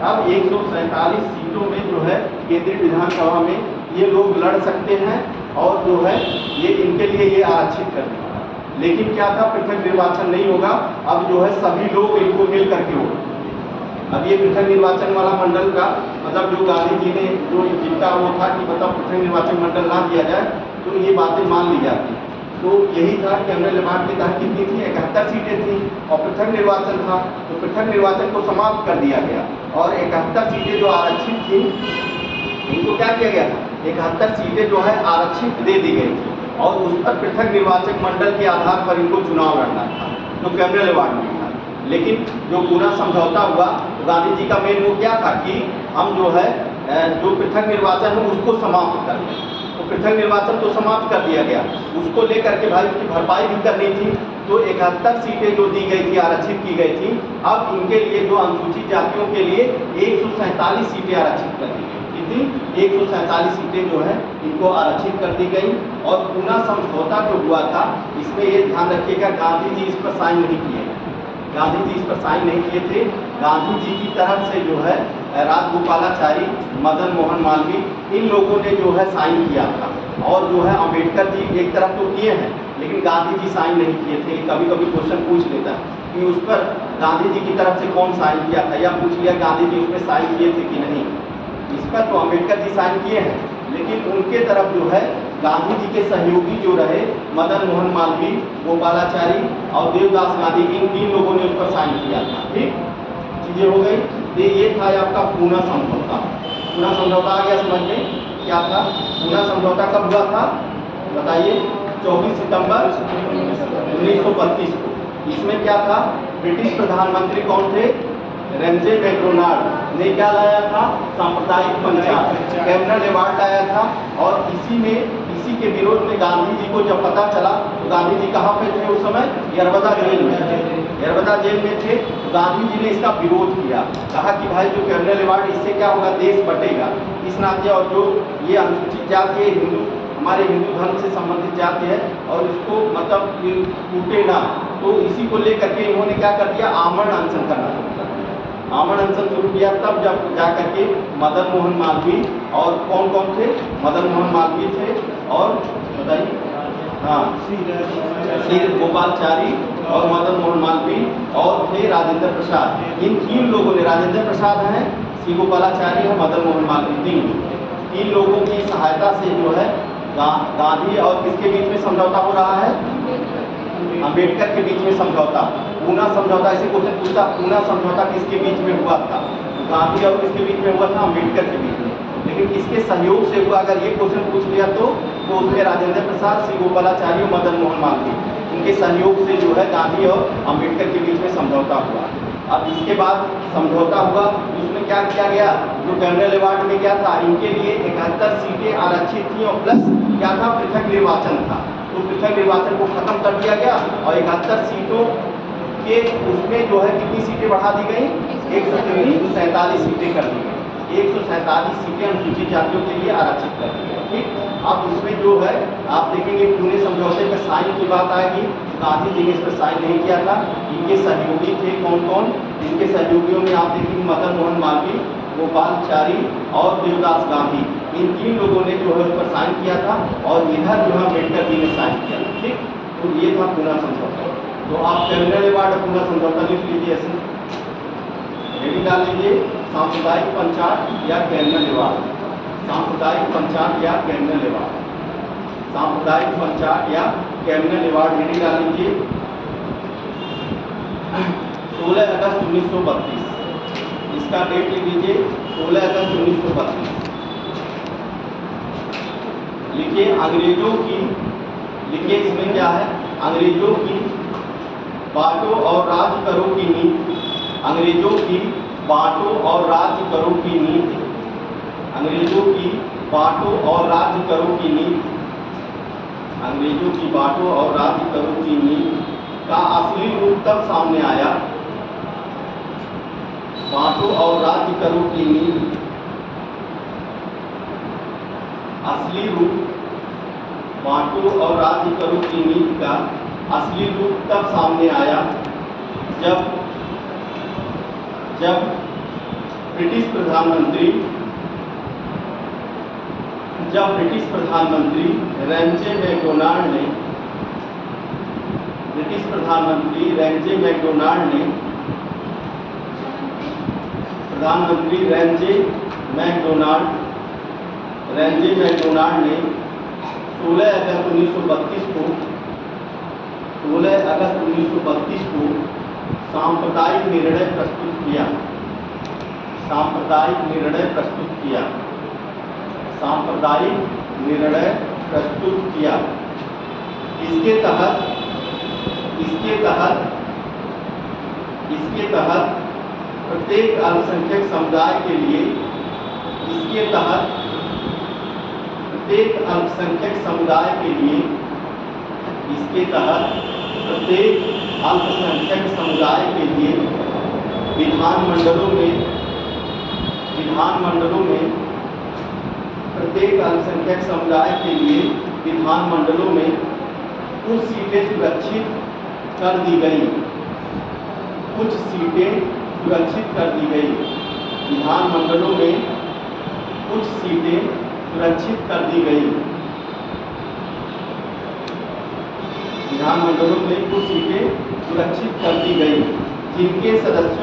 अब 147 सीटों में जो है केंद्रीय विधानसभा में ये लोग लड़ सकते हैं और जो है ये इनके लिए ये आरक्षित कर दिया। लेकिन क्या था, पृथक निर्वाचन नहीं होगा, अब जो है सभी लोग इनको मिल करके होगा। अब ये पृथक निर्वाचन वाला मंडल का मतलब जो गांधी जी ने जो जिनका वो था कि मतलब पृथक निर्वाचन मंडल ना दिया जाए तो ये बातें मान ली जाती। तो यही था कि कम्युनल अवार्ड के तहत कितनी थी, 71 सीटें थी और पृथक निर्वाचन था, तो पृथक निर्वाचन को समाप्त कर दिया गया और 71 सीटें जो आरक्षित थी इनको क्या किया गया था, 71 सीटें जो है आरक्षित दे दी गई थी और उस पर पृथक निर्वाचक मंडल के आधार पर इनको चुनाव लड़ना था, जो कैमरल अवार्ड में था। लेकिन जो पूरा समझौता हुआ, गांधी जी का मेन वो क्या था कि हम जो है जो पृथक निर्वाचन है उसको समाप्त कर दें। तो पृथक निर्वाचन तो समाप्त कर दिया गया, उसको लेकर के भाई उसकी भरपाई भी करनी थी। तो 71 सीटें जो दी गई थी, आरक्षित की गई थी, अब इनके लिए जो अनुसूचित जातियों के लिए 147 सीटें आरक्षित कर दी गई। कितनी? 147 सीटें जो है इनको आरक्षित कर दी गई। और पूना समझौता जो हुआ था, इसमें ये ध्यान रखिएगा, गांधी जी इस पर साइन नहीं किए। गांधी जी इस पर साइन नहीं किए थे। गांधी जी की तरफ से जो है राजगोपालाचारी, मदन मोहन मालवीय, इन लोगों ने जो है साइन किया था। और जो है अम्बेडकर जी एक तरफ तो किए हैं, लेकिन गांधी जी साइन नहीं किए थे। कभी कभी क्वेश्चन पूछ लेता है कि उस पर गांधी जी की तरफ से कौन साइन किया था, या पूछ लिया गांधी जी उस पर साइन किए थे कि नहीं। इस पर तो अम्बेडकर जी साइन किए हैं, लेकिन उनके तरफ जो है गांधी जी के सहयोगी जो रहे, मदन मोहन मालवीय, गोपालाचारी और देवदास गांधी, इन 3 लोगों ने उस पर साइन किया था। ठीक, चीजें हो गई। ये था आपका पूना समझौता। पूना समझौता आ गया समझ में? क्या था पूना समझौता? कब हुआ था बताइए? 24 सितंबर 1932 को। इसमें क्या था? ब्रिटिश प्रधानमंत्री कौन थे? रेंजे मैकडोनाल्ड ने क्या लाया था? सांप्रदायिक पंचायत, कैमरल अवार्ड लाया था। और इसी के विरोध में गांधी जी को जब पता चला, तो गांधी जी कहाँ पे थे उस समय? यरवदा जेल में थे। यरवदा जेल में थे। तो गांधी जी ने इसका विरोध किया, कहा कि भाई जो कैमरल अवार्ड, इससे क्या होगा? देश बटेगा। इस नाते, और जो ये अनुसूचित जाति है, हमारे हिंदू धर्म से संबंधित जाति है, और इसको मतलब टूटे ना। तो इसी को लेकर के इन्होंने क्या कर दिया? आमरण अनशन करना शुरू कर दिया। आमरण अनशन शुरू किया। तब जब जाकर के मदन मोहन मालवीय, और कौन कौन थे? मदन मोहन मालवीय थे, और बताइए, हाँ, श्री गोपालाचारी और मदन मोहन मालवीय, और थे राजेंद्र प्रसाद। इन 3 लोगों ने, राजेंद्र प्रसाद हैं, श्री गोपालाचारी है, मदन मोहन मालवीय, 3 लोगों की सहायता से जो है गांधी और किसके बीच में समझौता हो रहा है? अम्बेडकर के बीच में समझौता। पूना समझौता, ऐसे क्वेश्चन पूछता, पूना समझौता किसके बीच में हुआ था? गांधी और किसके बीच में हुआ था? अम्बेडकर के बीच में। लेकिन किसके सहयोग से हुआ? अगर ये क्वेश्चन पूछ लिया तो उसमें राजेंद्र प्रसाद, श्री गोपालाचारी और मदन मोहन मालवीय, उनके सहयोग से जो है गांधी और अम्बेडकर के बीच में समझौता हुआ। अब इसके बाद समझौता हुआ, उसमें क्या किया गया? जो कैमरल अवार्ड में क्या था? इनके लिए 71 सीटें आरक्षित थी, और प्लस क्या था? पृथक निर्वाचन था। तो पृथक निर्वाचन को खत्म कर दिया गया, और 71 सीटों के उसमें जो है कितनी सीटें बढ़ा दी गई? 147 सीटें कर दी गई। 147 सीटें अनुसूचित जातियों के लिए आरक्षित कर दी गई। ठीक, अब इसमें जो है आप देखेंगे पूरे समझौते पर साइन की बात आएगी। गांधी जी ने इस पर साइन नहीं किया था। इनके सहयोगी थे कौन कौन? इनके सहयोगियों में आप देखेंगे मदन मोहन मालवीय, गोपालाचारी और देवदास गांधी, इन 3 लोगों ने जो है उस पर साइन किया था, और इधर जो है अम्बेडकर जी ने साइन किया था। ठीक, तो ये था पूना समझौता। तो आप कैमरल अवार्ड पूना समझौता लिख लीजिए, ऐसे हेडिंग डाल लीजिए, सांप्रदायिक पंचायत या कैमरल अवार्ड। सांप्रदायिक पंचायत या कैमरल अवार्ड, सांप्रदायिक पंचायत या कैमरल अवार्ड, हेडिंग डाल लीजिए। 16 अगस्त 1932, इसका डेट लिख लीजिए, 16 अगस्त 1932। लिखिए अंग्रेजों की, लिखिए इसमें क्या है? अंग्रेजों की बांटो और राज करो की नीति, अंग्रेजों की बांटो और राज करो की नीति, अंग्रेजों की बांटो और राज करो की नीति, अंग्रेजों की बांटो और राज करो की नीति का असली रूप तब सामने आया। बांटो और राज करो की नीति, असली रूप, बांटो और राज करो की नीति का असली रूप तब सामने आया जब ब्रिटिश प्रधानमंत्री रेंजे मैकडोनाल्ड ने, ब्रिटिश प्रधानमंत्री रेंजे मैकडोनाल्ड ने, प्रधानमंत्री रेंजे मैकडोनाल्ड ने 16 अगस्त 1932 को, 16 अगस्त 1932 को सांप्रदायिक निर्णय प्रस्तुत किया। सांप्रदायिक निर्णय प्रस्तुत किया। सांप्रदायिक निर्णय प्रस्तुत किया। इसके तहत प्रत्येक अल्पसंख्यक समुदाय के लिए विधानमंडलों में कुछ सीटें सुरक्षित कर दी गई। विधानमंडलों में कुछ सीटें सुरक्षित कर दी गई। जिनके सदस्यों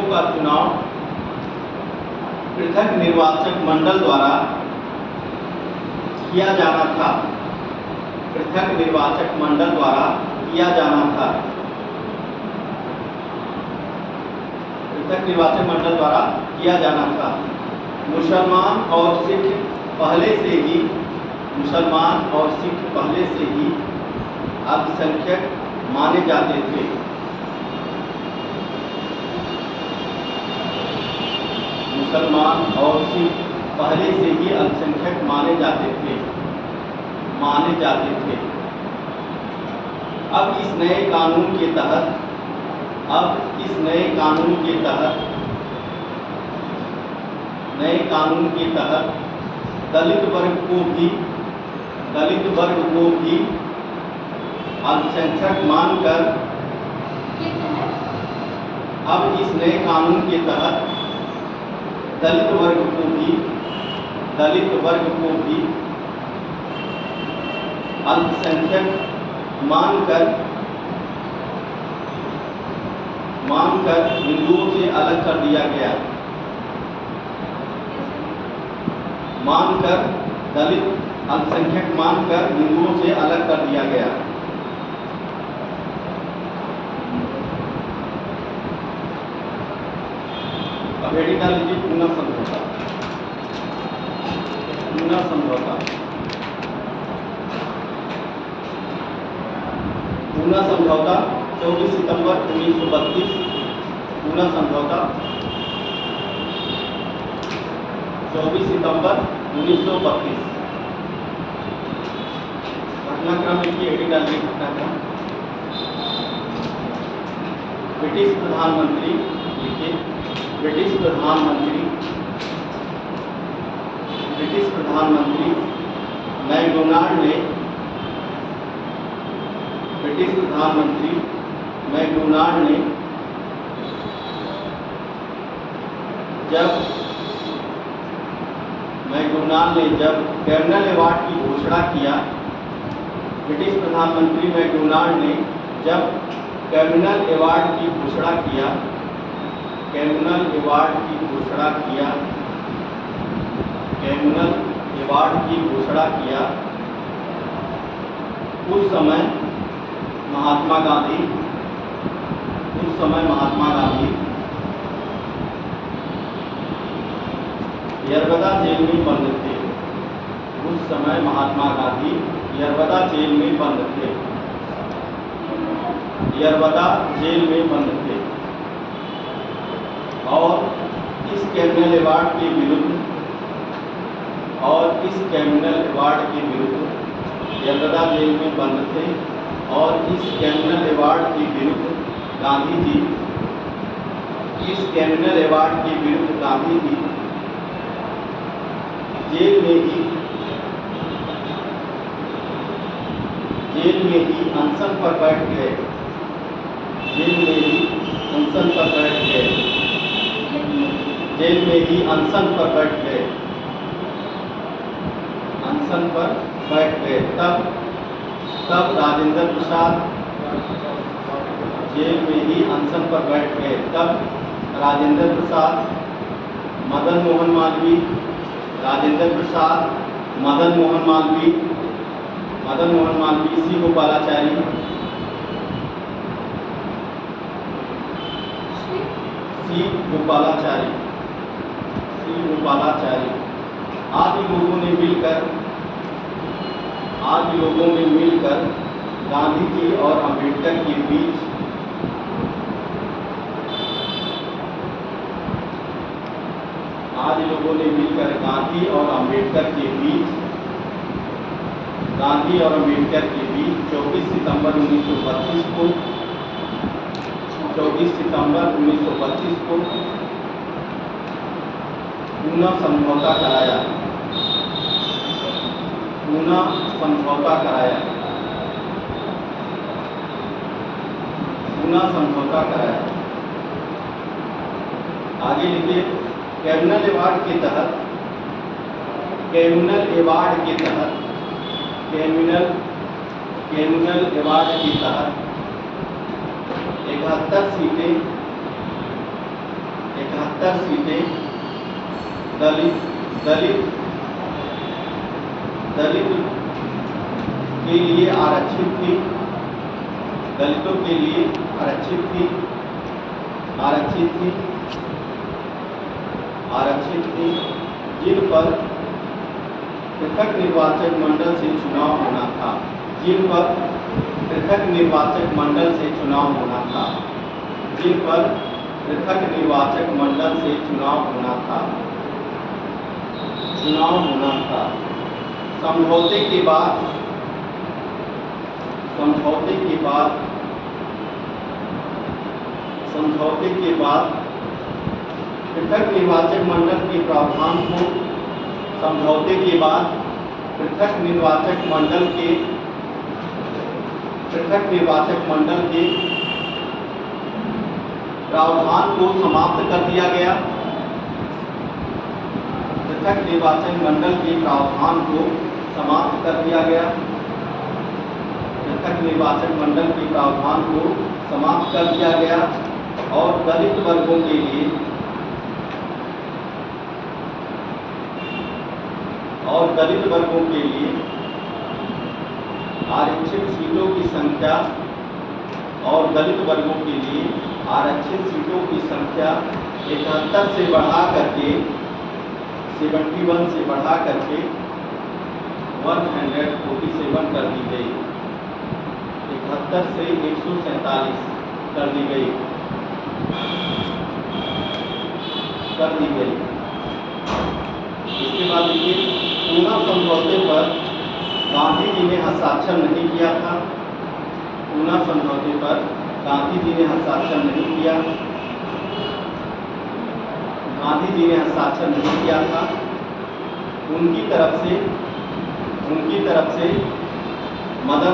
का चुनाव पृथक निर्वाचन मंडल द्वारा किया जाना था। मुसलमान और सिख पहले से ही अल्पसंख्यक माने जाते थे। अब इस नए कानून के तहत दलित वर्ग को भी अल्पसंख्यक मानकर दलित वर्ग को भी अल्पसंख्यक मानकर हिंदुओं से अलग कर दिया गया। दलित अल्पसंख्यक मानकर हिंदुओं से अलग कर दिया गया। अब हेडिंग डाल लीजिए पूना समझौता। 24 सितंबर 1932। पूना समझौता 24 सितंबर 1932। घटनाक्रम लिखिए, हेडिंग डालिए घटनाक्रम। ब्रिटिश प्रधानमंत्री लिखिए, ब्रिटिश प्रधानमंत्री मैकडोनाल्ड ने जब कैमनल अवार्ड की घोषणा किया। ब्रिटिश प्रधानमंत्री मैकडोनाल्ड ने जब कैमनल अवार्ड की घोषणा किया उस समय महात्मा गांधी यरवदा जेल में बंद थे। और इस कैमनल अवार्ड के विरुद्ध यरवदा जेल में बंद थे। और इस कैमनल अवार्ड के विरुद्ध गांधी जी जेल में ही अनशन पर बैठ गए। तब राजेंद्र प्रसाद जेल में ही अनशन पर बैठ गए। तब राजेंद्र प्रसाद, मदन मोहन मालवीय, राजेंद्र प्रसाद, मदन मोहन मालवीय, सी गोपालाचारी, आदि लोगों ने मिलकर गांधी जी और अंबेडकर के बीच गांधी और अंबेडकर के बीच 24 सितंबर 1932 को पूना समझौता कराया। आगे लिखिए, कैमुनल अवार्ड के तहत 71 सीटें दलित के लिए आरक्षित थी, जिन पर पृथक निर्वाचक मंडल से चुनाव होना था। समझौते के बाद पृथक निर्वाचक मंडल के प्रावधान को समाप्त कर दिया गया। और दलित वर्गों के लिए आरक्षित सीटों की संख्या 71 से बढ़ा करके 147 कर दी गई। 71 से 147 कर दी गई। इसके बाद देखिए, पूना समझौते पर गांधी जी ने हस्ताक्षर नहीं किया था। उनकी तरफ से मदन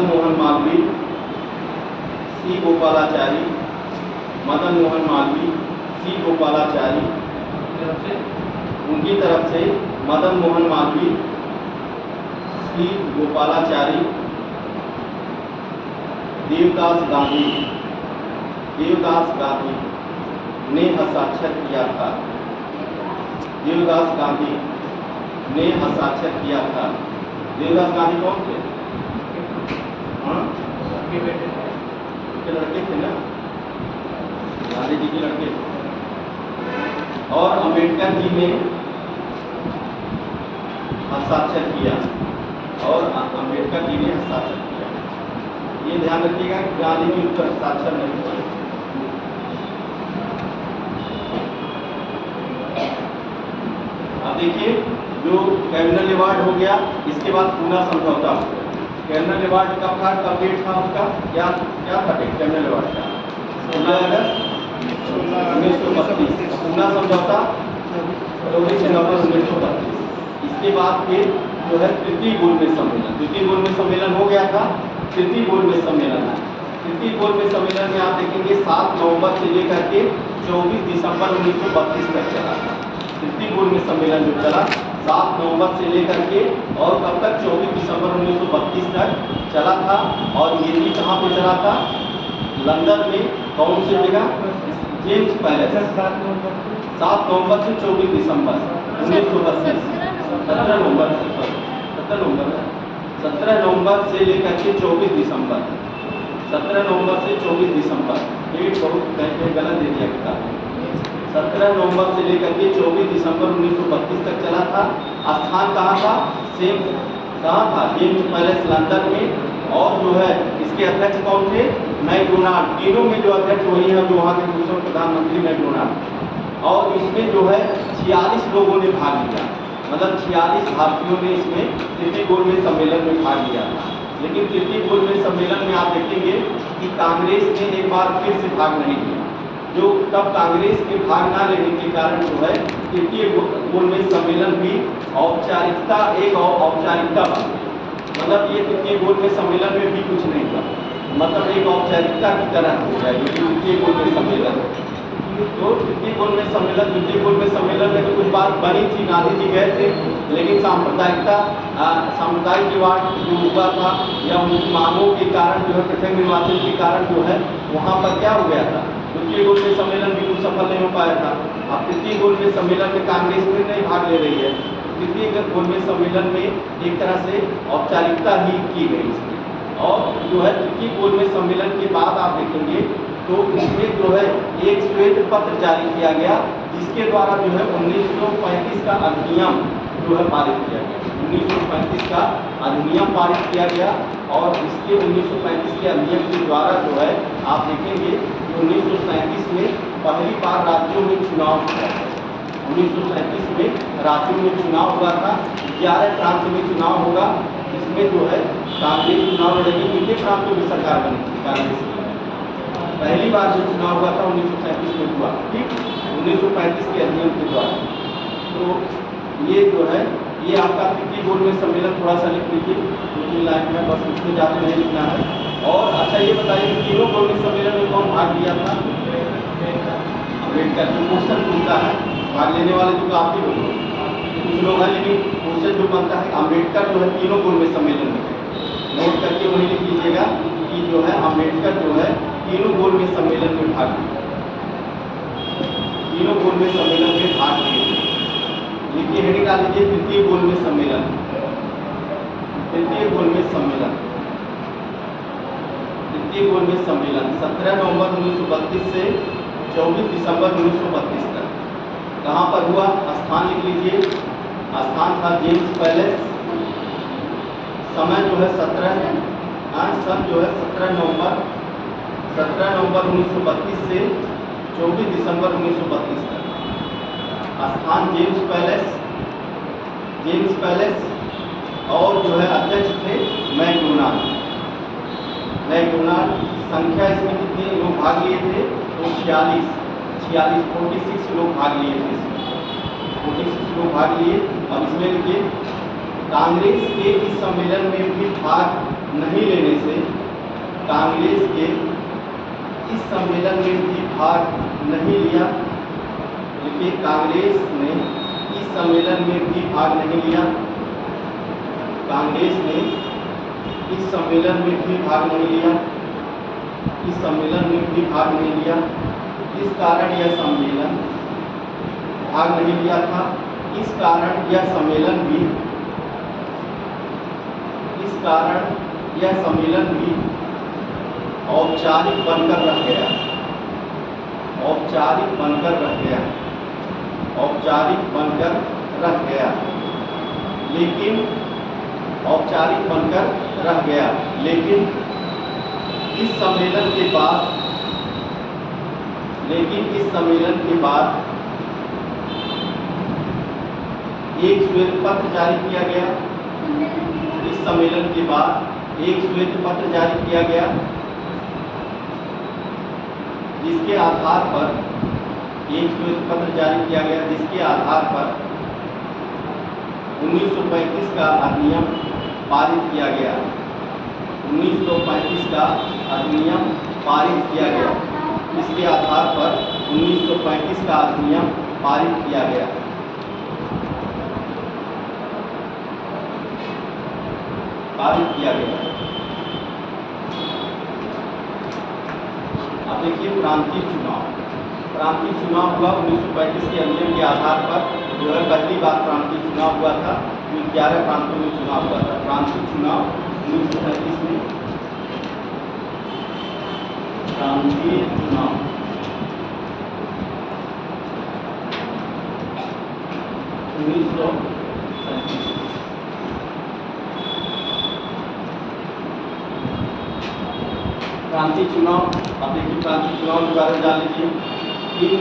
मोहन मालवीय, सी गोपालाचारी, देवदास गांधी ने हस्ताक्षर किया था। देवदास गांधी कौन थे? लड़के थे ना, गांधी जी के लड़के थे। और अंबेडकर जी ने हस्ताक्षर किया। ये ध्यान रखिएगा कि गांधी जी उस पर हस्ताक्षर नहीं किए। अब देखिए, जो कैमुनल अवार्ड हो गया, इसके बाद पूना समझौता हो गया। कैमुनल अवार्ड कब डेट था उसका? क्या था डेट कैमुनल अवार्ड का? 16 अगस्त 1932। पूना समझौता 24 नवंबर 1932। इसके बाद फिर जो है तृतीय गोलमेज सम्मेलन हो गया था। तृतीय गोलमेज सम्मेलन में आप देखेंगे 7 नवंबर से लेकर के 24 दिसंबर 1932 तक चला था। तृतीय गोलमेज सम्मेलन जो चला 7 नवंबर से लेकर के और कब तक? 24 दिसंबर 1932 तक चला था। और ये भी कहाँ पे चला था? लंदन में। कौन सी जगह? James palace. 7 नवंबर से 24 दिसंबर 1932। 17 नवंबर से लेकर के 24 दिसंबर, 17 नवंबर से 24 दिसंबर, डेट बहुत कहीं गलत दे दिया किताब में। 17 नवंबर से लेकर के 24 दिसंबर 1932 तक चला था। स्थान कहाँ था? सेम कहाँ था? जेम्स पैलेस लंदन में। और जो है इसके अध्यक्ष कौन थे? मैकडोनाल्ड। तीनों में जो अध्यक्ष वही है जो वहाँ के दूसरे प्रधानमंत्री मैकडोनाल्ड। और इसमें जो है 46 लोगों ने भाग लिया, मतलब 46 भारतीयों ने इसमें तृतीय गोलमेज सम्मेलन में भाग लिया। लेकिन तृतीय गोलमेज सम्मेलन में आप देखेंगे कि कांग्रेस ने एक बार फिर से भाग नहीं लिया, जो तब कांग्रेस के भाग ना लेने के कारण जो है तृतीय गोलमेज सम्मेलन भी औपचारिकता एक औपचारिकता बन गई। मतलब ये तृतीय गोलमेज सम्मेलन में भी कुछ नहीं था, मतलब एक औपचारिकता की तरह हो जाएगी तृतीय गोलमेज सम्मेलन। तो तृतीय गोलमेज सम्मेलन, द्वितीय गोलमेज सम्मेलन में तो कुछ बात बनी थी, गांधी जी गए थे, लेकिन सांप्रदायिकता सामुदायिकवाद जो हुआ था या उनकी मांगों के कारण जो है प्रथम निर्वाचन के कारण जो है वहाँ पर क्या हो गया था, द्वितीय गोलमेज सम्मेलन भी कुछ सफल नहीं हो पाया था। अब तृतीय गोलमेज सम्मेलन में कांग्रेस में नहीं भाग ले रही है, तृतीय गोलमेज सम्मेलन में एक तरह से औपचारिकता ही की गई इसमें। और जो है तृतीय गोलमेज सम्मेलन के बाद आप देखेंगे तो इसमें जो है एक श्वेत पत्र जारी किया गया, जिसके द्वारा जो है 1935 का अधिनियम जो है पारित किया गया। 1935 का अधिनियम पारित किया गया और इसके 1935 के अधिनियम के द्वारा जो है आप देखेंगे कि 1937 में पहली बार राज्यों में चुनाव हुआ। 1937 में राज्यों में चुनाव हुआ था, 11 प्रांत में चुनाव होगा। इसमें जो है कांग्रेस चुनाव लड़ेगी, कितने प्रांतों की सरकार बनी थी कांग्रेस की। पहली बार जो चुनाव हुआ था 1937 में हुआ, ठीक, 1935 के अधिनियम के द्वारा। तो ये जो है ये आपका तृतीय गोलमेज सम्मेलन थोड़ा सा लिख लीजिए, 2-3 लाइन में, बस उसमें ज़्यादा नहीं लिखना है। और अच्छा ये बताइए तीनों गोलमेज सम्मेलन में कौन भाग लिया था? अम्बेडकर। जो क्वेश्चन पूछता है, भाग लेने वाले तो आप ही लोग, कुछ लोग हैं, लेकिन क्वेश्चन जो बनता है अम्बेडकर जो है तीनों गोलमेज सम्मेलन में, नोट करके वही लिख लीजिएगा कि जो है अम्बेडकर जो है तीनों गोलमेज सम्मेलन में भाग लिए, तीनों गोलमेज सम्मेलन में भाग लिए। लिखिए, हेडिंग डाल लीजिए तृतीय गोलमेज सम्मेलन, तृतीय गोलमेज सम्मेलन, तृतीय गोलमेज सम्मेलन 17 नवंबर 1932 से 24 दिसंबर 1932 तक। कहाँ पर हुआ? स्थान लिख लीजिए, स्थान था जेम्स पैलेस। समय जो है 17 सन जो है 17 नवंबर 1932 से 24 दिसंबर 1932 तक। स्थान जेम्स पैलेस, जेम्स पैलेस। और जो है अध्यक्ष थे मैकडोनाल्ड, मैकडोनाल्ड। संख्या इसमें कितने लोग भाग लिए थे? तो 46 लोग भाग लिए थे इसमें, 46 लोग भाग लिए। अब इसमें देखिए कांग्रेस के इस सम्मेलन में भी भाग नहीं लेने से, कांग्रेस के इस सम्मेलन में भी भाग नहीं लिया। देखिए कांग्रेस ने इस सम्मेलन में भी भाग नहीं लिया, कांग्रेस ने इस सम्मेलन में भी भाग नहीं लिया, इस सम्मेलन में भी भाग नहीं लिया। इस कारण यह सम्मेलन भाग नहीं लिया था, इस कारण यह सम्मेलन भी, इस कारण यह सम्मेलन भी औपचारिक बनकर रह गया, औपचारिक बनकर रह गया, औपचारिक बनकर रह गया। लेकिन औपचारिक बनकर रह गया, लेकिन इस सम्मेलन के बाद, लेकिन इस सम्मेलन के बाद एक श्वेत पत्र जारी किया गया। इस सम्मेलन के बाद एक श्वेत पत्र जारी किया गया, जिसके आधार पर, एक श्वेत पत्र जारी किया गया जिसके आधार पर 1935 का अधिनियम पारित किया गया, 1935 का अधिनियम पारित किया गया। इसके आधार पर 1935 का अधिनियम पारित किया गया। पारित किया गया। अब देखिए प्रांतीय चुनाव, प्रांतीय चुनाव हुआ 1935 के अधिनियम के आधार पर जो है पहली बार प्रांतीय चुनाव हुआ था। जो 11 प्रांतों में चुनाव हुआ था, प्रांतीय चुनाव 1937 में, प्रांतीय चुनाव 1937। प्रांतीय चुनाव, आप देखिए प्रांतीय चुनाव के बारे में जान लीजिए। तीन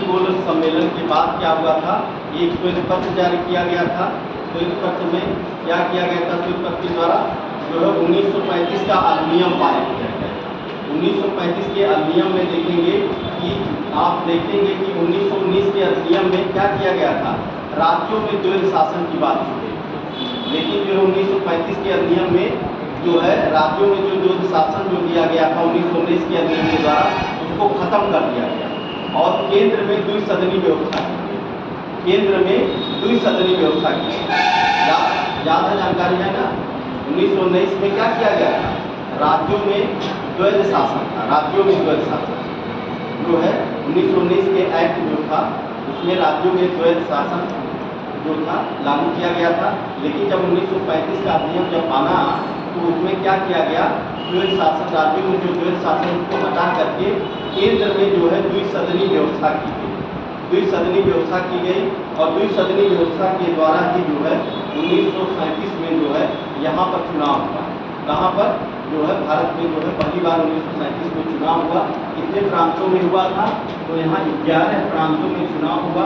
गोल सम्मेलन के बाद क्या हुआ था, एक श्वेत पत्र जारी किया गया था। श्वेत पत्र में क्या किया गया था, श्वेत पत्र के द्वारा जो है 1935 का अधिनियम पारित किया गया। 1935 के अधिनियम में देखेंगे कि आप देखेंगे कि 1919 के अधिनियम में क्या किया गया था, राज्यों में द्वैध शासन की बात की गई। लेकिन जो 1935 के अधिनियम में जो है राज्यों में जो द्वैध शासन जो दिया गया था 1919 के अधिनियम के द्वारा, उसको खत्म कर दिया गया और केंद्र में द्विसदनी व्यवस्था की गई। केंद्र में द्विसदनी व्यवस्था की गई। ज़्यादा जानकारी है ना। 1919 में क्या किया गया था, राज्यों में द्वैध शासन था। राज्यों में द्वैध शासन जो है 1919 के एक्ट जो था उसमें राज्यों में द्वैध शासन जो था लागू किया गया था। लेकिन जब 1935 का अधिनियम जब आना तो उसमें क्या किया गया, द्वैध शासन, राज्यों में जो द्वैध शासन उसको हटा करके केंद्र में जो है द्विसदनी व्यवस्था की गई। द्विसदनी व्यवस्था की गई और द्विसदनी व्यवस्था के द्वारा ही जो है 1937 में जो है यहाँ पर चुनाव हुआ। कहाँ पर जो है भारत में जो है पहली बार 1937 में चुनाव हुआ। कितने प्रांतों में हुआ था, तो यहाँ 11 प्रांतों में चुनाव हुआ।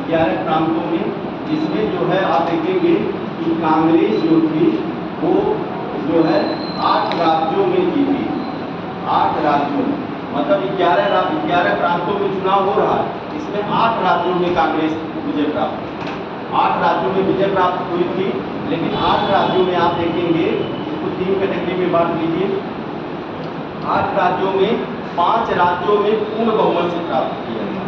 11 प्रांतों में, जिसमें जो है आप देखेंगे कि कांग्रेस जो थी वो जो है 8 राज्यों में जीती। 8 राज्यों में, मतलब 11 प्रांतों में चुनाव हो रहा है, इसमें 8 राज्यों में कांग्रेस को विजय प्राप्त हुई। 8 राज्यों में विजय प्राप्त हुई थी। लेकिन 8 राज्यों में आप देखेंगे, इसको 3 कैटेगरी में बांट लीजिए। 8 राज्यों में 5 राज्यों में पूर्ण बहुमत से प्राप्त किया गया।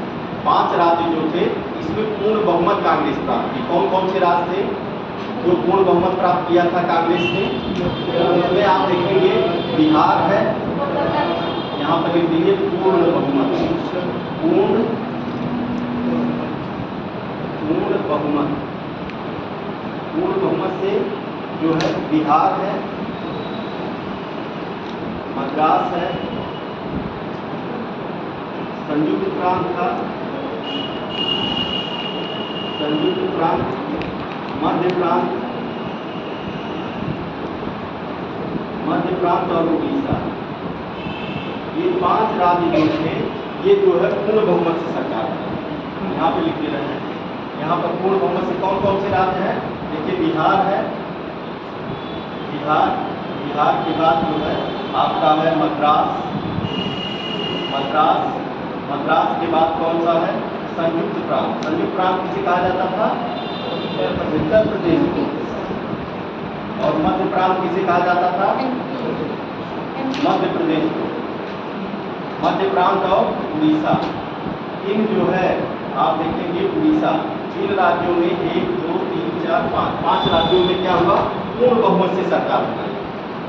5 राज्य जो थे इसमें पूर्ण बहुमत कांग्रेस प्राप्त की। कौन कौन से राज्य थे जो पूर्ण बहुमत प्राप्त किया था कांग्रेस ने? उसमें आप देखेंगे बिहार है, यहाँ पर लिख दीजिए पूर्ण बहुमत। पूर्ण बहुमत, पूर्ण बहुमत से जो है बिहार है, मद्रास है, संयुक्त प्रांत था, संयुक्त प्रांत, मध्य प्रांत और उड़ीसा, ये 5 राज्य जो थे ये जो है पूर्ण बहुमत से सरकार है। यहाँ पे लिखे रहे हैं, यहाँ पर पूर्ण बहुमत से कौन कौन से राज्य हैं? देखिए बिहार है, बिहार के बाद जो है आपका है मद्रास, मद्रास के बाद कौन सा है? संयुक्त प्रांत। संयुक्त प्रांत किसे कहा जाता था? उत्तर प्रदेश को। और मध्य प्रांत किसे कहा जाता था? मध्य प्रदेश को। मध्य प्रांत और उड़ीसा, इन जो है आप देखेंगे उड़ीसा, इन राज्यों में 1 2 3 4 5 राज्यों में क्या हुआ, पूर्ण बहुमत से सरकार बनाई।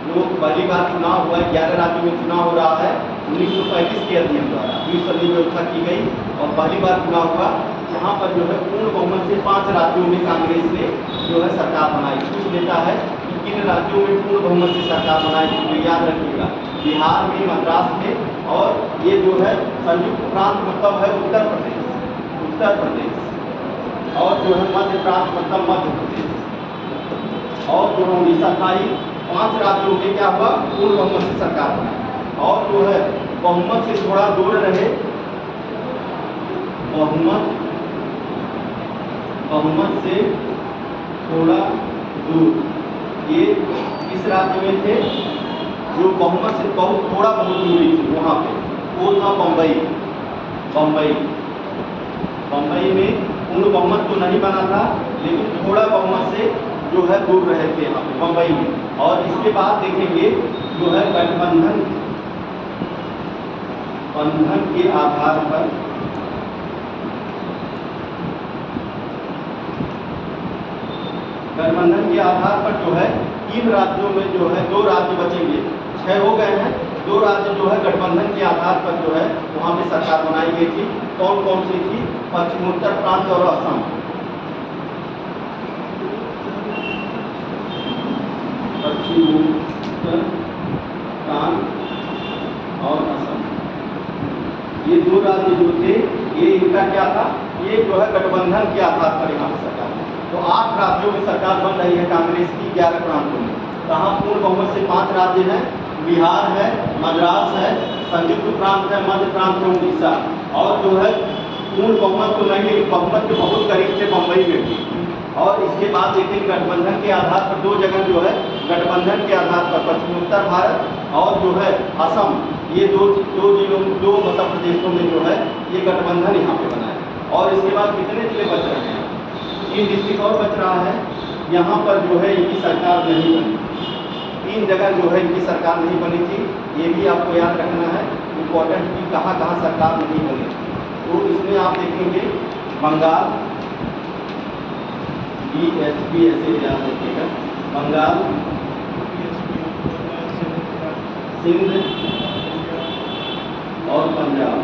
जो पहली बार चुनाव हुआ, 11 राज्यों में चुनाव हो रहा है 1935 के अधिनियम द्वारा, द्विसदनी व्यवस्था की गई और पहली बार चुनाव हुआ। यहाँ पर जो है पूर्ण बहुमत से 5 राज्यों में कांग्रेस ने जो है सरकार बनाई। पूछ लेता है कि किन राज्यों में पूर्ण बहुमत से सरकार बनाई, तो याद रखिएगा बिहार में, मद्रास में, और ये जो है संयुक्त प्रांत मतलब है उत्तर प्रदेश, और जो है मध्य प्रांत मतलब मध्य प्रदेश, और जो उड़ीसा था। ही 5 राज्यों में क्या हुआ, पूर्ण बहुमत से सरकार बनाई। और जो है बहुमत से थोड़ा दूर रहे, बहुमत से थोड़ा दूर, ये किस राज्य में थे? जो बहुमत से थोड़ा बहुत दूरी थी वहाँ पे, वो था बम्बई में पूर्ण बहुमत तो नहीं बना था, लेकिन थोड़ा बहुमत से जो है दूर रहे थे यहाँ पे बम्बई में। और इसके बाद देखेंगे जो है गठबंधन के आधार पर, गठबंधन के आधार पर जो है 3 राज्यों में जो है 2 राज्य बचेंगे, 6 हो गए हैं, 2 राज्य जो है गठबंधन के आधार पर जो है वहाँ पे सरकार बनाई गई थी। कौन कौन सी थी? पश्चिमोत्तर प्रांत और असम। उत्तराखंड और असम, ये दो राज्य जो थे, ये इनका क्या था, ये जो है गठबंधन के आधार पर यहाँ पर सरकार। तो 8 राज्यों में सरकार बन रही है कांग्रेस की 11 प्रांतों में। कहाँ पूर्ण बहुमत से 5 राज्य हैं, बिहार है, मद्रास है, संयुक्त प्रांत है, मध्य प्रांत है, उड़ीसा। और जो है पूर्ण बहुमत तो नहीं, लेकिन बहुमत के बहुत करीब थे बम्बई में भी। और इसके बाद देखिए गठबंधन के आधार पर 2 जगह जो है गठबंधन के आधार पर पश्चिमोत्तर भारत और जो है असम, ये दो जिलों, 2 मध्य प्रदेशों में जो है ये गठबंधन यहाँ पे बना है। और इसके बाद कितने जिले बच रहे हैं, 3 डिस्ट्रिक्ट और बच रहा है। यहाँ पर जो है इनकी सरकार नहीं बनी, 3 जगह जो है इनकी सरकार नहीं बनी थी। ये भी आपको याद रखना है इम्पोर्टेंट कि कहाँ कहाँ सरकार नहीं बनी। तो इसमें आप देखेंगे बंगाल, BSP ऐसे याद रखिएगा, बंगाल, सिंध और पंजाब,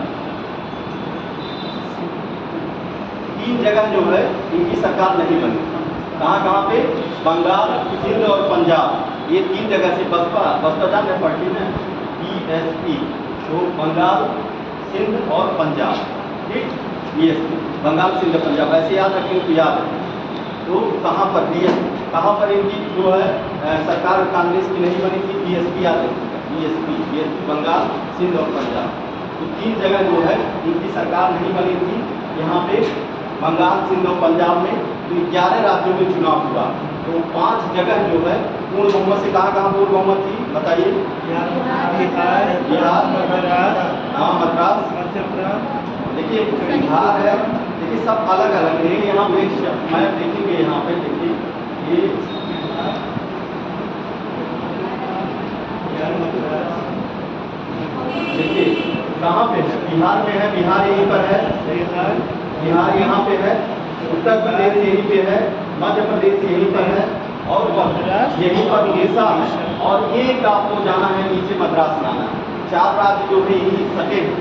3 जगह जो है इनकी सरकार नहीं बनी। कहाँ पे, बंगाल, सिंध और पंजाब, ये 3 जगह से बसपा जाने पड़ती है BSP, तो बंगाल, सिंध और पंजाब, ठीक, BSP, बंगाल, सिंध, पंजाब, ऐसे याद रखेंगे तो याद है। तो कहाँ पर इनकी जो है सरकार कांग्रेस की नहीं बनी थी, BSP याद रखिएगा, BSP, बंगाल, सिंध और पंजाब। तो 3 जगह जो है इनकी सरकार नहीं बनी थी यहाँ पे बंगाल, सिंध और पंजाब में। तो 11 राज्यों में चुनाव हुआ, तो 5 जगह जो है पूर्ण बहुमत से, कहाँ पूर्ण बहुमत थी बताइए, बिहार, मद्रास, हाँ मद्रास, देखिए बिहार है, देखिए सब अलग अलग है। यहाँ पे मैप देखेंगे, यहाँ पे देखिए ये देखिए कहाँ पे है, बिहार में है, बिहार यहीं पर है, बिहार यहाँ पे है, उत्तर प्रदेश यहीं पे है, मध्य प्रदेश यहीं पर है, और यहीं पर उड़ीसा है, और एक आपको जाना है नीचे मद्रास जाना है। 4 राज्य जो है यही सटे हैं।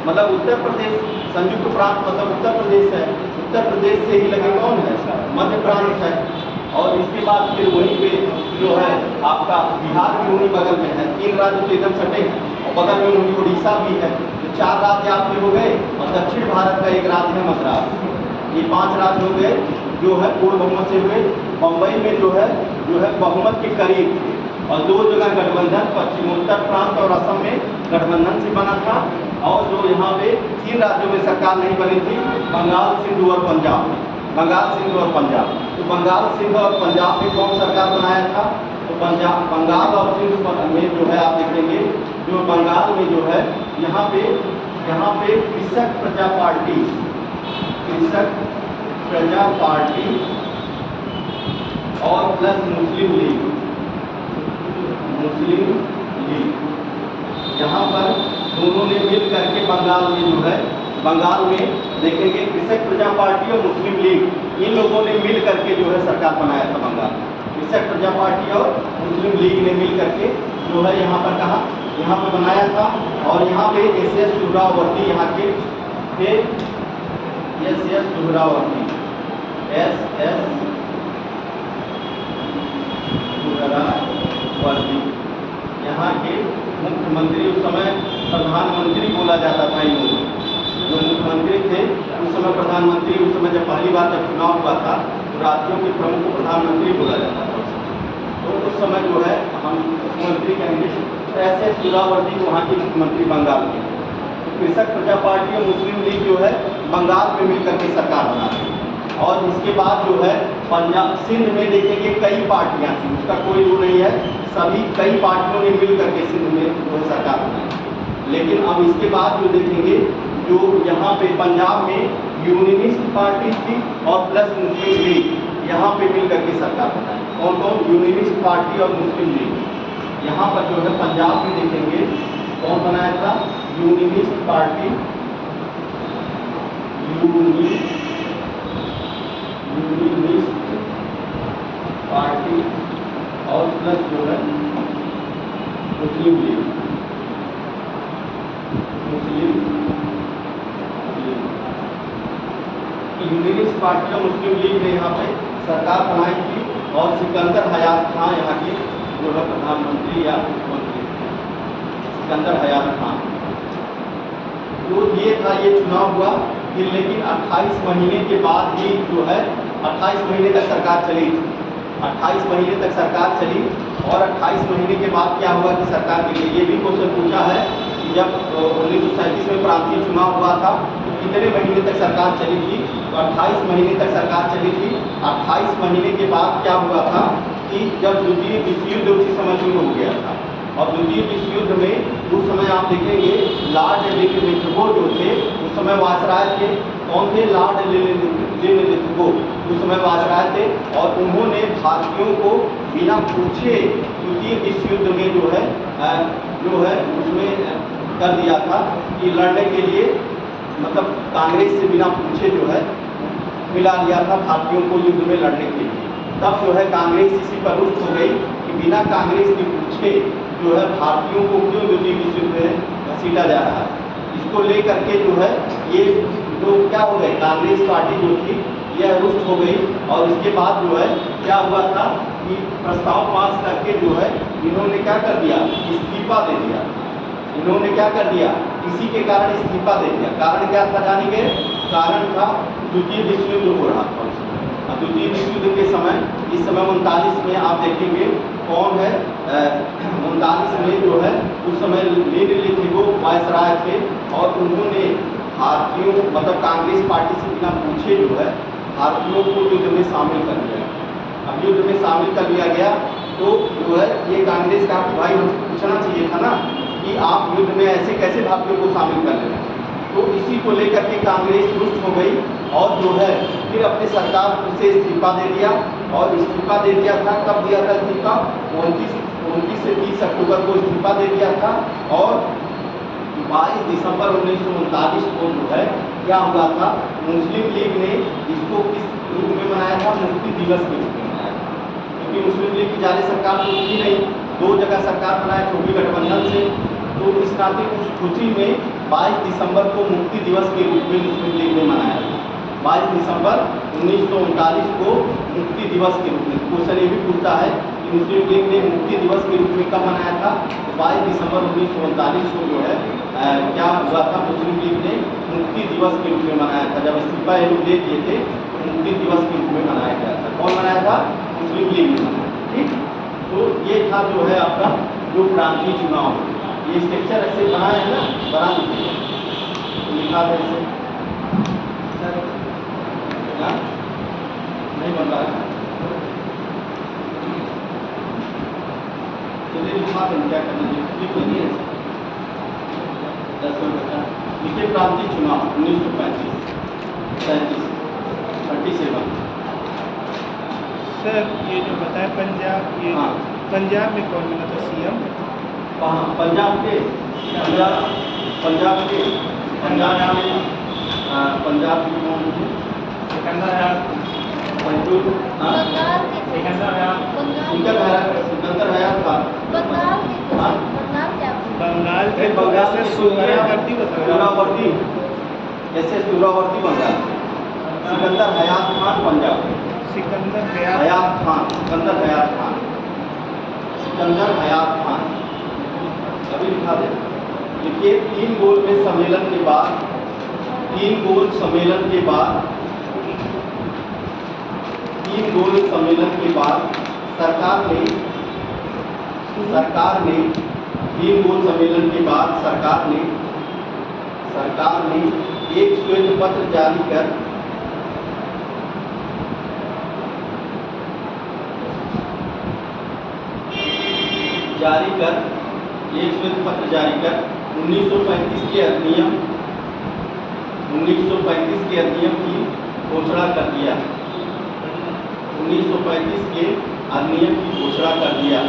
मतलब उत्तर प्रदेश संयुक्त प्रांत मतलब उत्तर प्रदेश है, उत्तर प्रदेश से ही लगे कौन है, मध्य प्रांत है। और इसके बाद फिर वहीं पे जो है आपका बिहार भी वहीं बगल में है। 3 राज्य तो एकदम सटे हैं, और बगल में वहीं उड़ीसा भी है। तो 4 राज्य आपके हो गए, और दक्षिण भारत का एक राज्य है मद्रास। ये 5 राज्य हो गए जो है पूर्ण बहुमत से हुए। बम्बई में जो है बहुमत के करीब थे, और 2 जगह गठबंधन पश्चिमोत्तर प्रांत और असम में गठबंधन से बना था। और जो यहाँ पे 3 राज्यों में सरकार नहीं बनी थी, बंगाल, सिंध और पंजाब में, बंगाल, सिंध और पंजाब। तो बंगाल, सिंध और पंजाब में कौन सरकार बनाया था, तो बंगाल और सिंध में जो है आप देखेंगे, जो बंगाल में जो है यहाँ पे कृषक प्रजा पार्टी और प्लस मुस्लिम लीग, यहाँ पर दोनों ने मिल करके बंगाल में जो है, बंगाल में देखेंगे कृषक प्रजा पार्टी और मुस्लिम लीग, इन लोगों ने मिल करके जो है सरकार बनाया था बंगाल। कृषक प्रजा पार्टी और मुस्लिम लीग ने मिल करके जो है यहाँ पर यहाँ पे बनाया था। और यहाँ पे SS सुहरावर्दी यहाँ के थे, SS सुहरावर्दी, SS सुहरावर्दी यहाँ के मुख्यमंत्री, उस समय प्रधानमंत्री बोला जाता था इन लोगों, जो मुख्यमंत्री थे उस समय प्रधानमंत्री, उस समय जब पहली बार जब चुनाव हुआ था तो राज्यों के प्रमुख को प्रधानमंत्री बोला जाता था। तो उस समय जो है हम मुख्यमंत्री कहेंगे, SS सुहरावर्दी वहाँ के मुख्यमंत्री बंगाल के। तो कृषक प्रजा पार्टी और मुस्लिम लीग जो है बंगाल में मिलकर के सरकार बना रही। और इसके बाद जो है पंजाब, सिंध में देखेंगे कई पार्टियां थी, उसका कोई वो नहीं है, सभी कई पार्टियों ने मिल करके सिंध में जो है सरकार बनाई। लेकिन अब इसके बाद जो देखेंगे, जो यहाँ पे पंजाब में यूनियनिस्ट पार्टी थी और प्लस मुस्लिम लीग, यहाँ पे मिल करके सरकार बनाई। कौन यूनियनिस्ट पार्टी और मुस्लिम लीग। यहाँ पर जो है पंजाब में देखेंगे कौन बनाया था, यूनियनिस्ट पार्टी, यूनियनिस्ट पार्टी और प्लस जो है मुस्लिम लीग, यूनियनिस्ट पार्टी और मुस्लिम लीग ने यहाँ पे सरकार बनाई थी। और सिकंदर हयात खां यहाँ के जो है प्रधानमंत्री या मुख्यमंत्री सिकंदर हयात खान। तो ये था, ये चुनाव हुआ। फिर लेकिन 28 महीने के बाद ही जो है 28 महीने तक सरकार चली, 28 महीने तक सरकार चली। और 28 महीने के बाद क्या हुआ कि सरकार गिर गई। ये भी क्वेश्चन पूछा है कि जब 1937 में प्रांतीय चुनाव हुआ था तो कितने महीने तक सरकार चली थी? तो 28 महीने तक सरकार चली थी। 28 महीने के बाद क्या हुआ था कि जब द्वितीय विश्व युद्ध उसी समय शुरू हो गया था। और द्वितीय विश्व युद्ध में उस समय आप देखेंगे लॉर्ड लिन्थगो जो थे उस समय वायसराय थे। कौन थे? लॉर्ड लिन्थगो उस समय वायसराय थे। और उन्होंने भारतीयों को बिना पूछे द्वितीय विश्व युद्ध में जो है उसमें कर दिया था कि लड़ने के लिए, मतलब कांग्रेस से बिना पूछे जो है मिला लिया था भारतीयों को युद्ध में लड़ने के लिए। तब जो है कांग्रेस इसी पर रुष्ट हो गई कि बिना कांग्रेस के पूछे जो है भारतीयों को क्यों द्वितीय विश्व युद्ध में घसीटा जा रहा है। इसको लेकर के जो है ये लोग क्या हो गए, कांग्रेस पार्टी जो थी यह रुष्ट हो गई। और इसके बाद जो है क्या हुआ था कि प्रस्ताव पास करके जो है इन्होंने क्या कर दिया, इस्तीफा दे दिया। इन्होंने क्या कर दिया, इसी के कारण इस्तीफा दे दिया। कारण क्या था जानेंगे? कारण था द्वितीय विश्व युद्ध हो रहा था। द्वितीय विश्व युद्ध के समय, इस समय 39 में आप देखेंगे कौन है, 39 में जो है उस समय लिन्थगो वायसराय थे। और उन्होंने भारतीयों, मतलब कांग्रेस पार्टी से बिना पूछे जो है भारतीयों को युद्ध में शामिल कर लिया। अब युद्ध में शामिल कर लिया गया तो जो है ये कांग्रेस का भाई हमसे पूछना चाहिए था ना कि आप युद्ध में ऐसे कैसे भारतीयों को शामिल कर ले। तो इसी को लेकर के कांग्रेस रुष्ट हो गई और जो है फिर अपने सरकार से इस्तीफा दे दिया। और इस्तीफा दे दिया था, कब दिया था इस्तीफा? 29 से 30 अक्टूबर को इस्तीफा दे दिया था। और 22 दिसंबर 1939 को जो है क्या हुआ था, मुस्लिम लीग ने इसको किस रूप में मनाया था? मुक्ति दिवस के रूप में मनाया था। क्योंकि मुस्लिम लीग की जारी सरकार तो थी नहीं, 2 जगह सरकार बनाए छोटी गठबंधन से। तो इस नाते उस खुशी में 22 दिसंबर को मुक्ति दिवस के रूप में मुस्लिम लीग ने मनाया था। 22 दिसंबर 1939 को मुक्ति दिवस के रूप में। क्वेश्चन ये भी पूछता है कि मुस्लिम लीग ने मुक्ति दिवस के रूप में कब मनाया था? तो 22 दिसंबर 1939 को जो है क्या हुआ था, मुस्लिम लीग ने मुक्ति दिवस के रूप में मनाया था। जब इस्तीफा ये लोग दे दिए थे तो मुक्ति दिवस के रूप में मनाया गया था। कौन मनाया था? मुस्लिम लीग ने मनाया। ठीक, तो ये था जो है आपका जो प्रांतीय चुनाव। ये स्ट्रक्चर ऐसे बना है ना, बना दीजिए, तो लिखा है ऐसे नहीं बन रहा है। चलिए लिखा दें, क्या करना चाहिए, लिख लीजिए 10 मिनट बचा। लिखिए प्रांतीय चुनाव 1935 37 37। सर ये जो बताया पंजाब, ये हाँ। पंजाब में कौन बना था सीएम? पंजाब के पंजाब में पंजाब की कौन थी? सिकंदर हयात। मंजूर, हाँ, सिकंदर हयात। सिकंदर हयात था। हाँ? बंगाल के बंगाल से की सूर्यावर्ती बता सूरावर्ती, जैसे सूरावर्ती बंगाल। सिकंदर हयात खान पंजाब। सिकंदर हयात। हयात खान, सिकंदर हयात खान, सिकंदर हयात खान। अभी लिखा दे। देखिए 3 गोल में सम्मेलन के बाद, 3 गोल सम्मेलन के बाद, 3 गोल सम्मेलन के बाद सरकार ने 3 गोल सम्मेलन के बाद सरकार ने एक श्वेत पत्र जारी कर एक श्वेत पत्र जारी कर 1935 के अधिनियम 1935 के अधिनियम की घोषणा कर दिया। 1935 के अधिनियम की घोषणा कर दिया।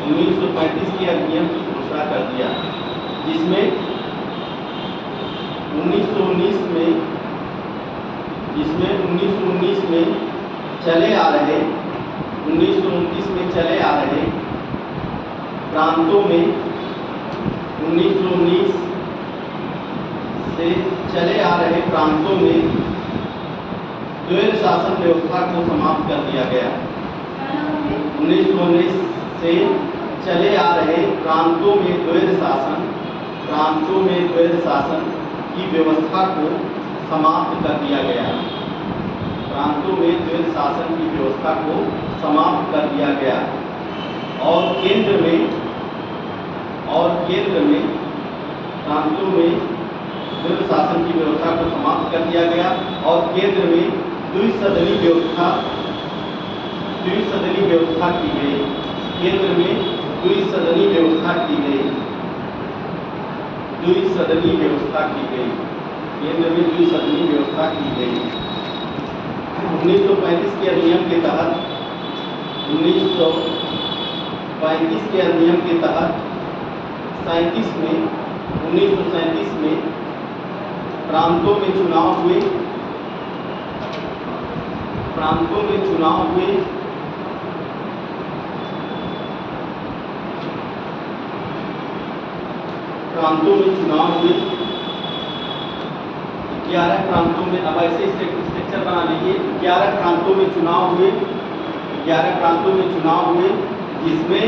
1935 के अधिनियम की घोषणा कर दिया, जिसमें 1919 में चले आ रहे 1929 में चले आ रहे प्रांतों में 1919 से चले आ रहे प्रांतों में द्वैध शासन व्यवस्था को समाप्त कर दिया गया। 1919 से चले आ रहे प्रांतों में द्वैध शासन की व्यवस्था को समाप्त कर दिया गया। प्रांतों में द्वैध शासन की व्यवस्था को समाप्त कर दिया गया और केंद्र में प्रांतों में द्वैध शासन की व्यवस्था को समाप्त कर दिया गया और केंद्र में द्विसदनी व्यवस्था की गई। केंद्र में द्विसदनी व्यवस्था की गई। केंद्र में द्विसदनी व्यवस्था की गई। 1935 के अधिनियम के तहत 1937 में प्रांतों में चुनाव हुए। प्रांतों में चुनाव हुए 11 प्रांतों में। अब ऐसे स्ट्रक्चर बना लीजिए। 11 प्रांतों में चुनाव हुए जिसमें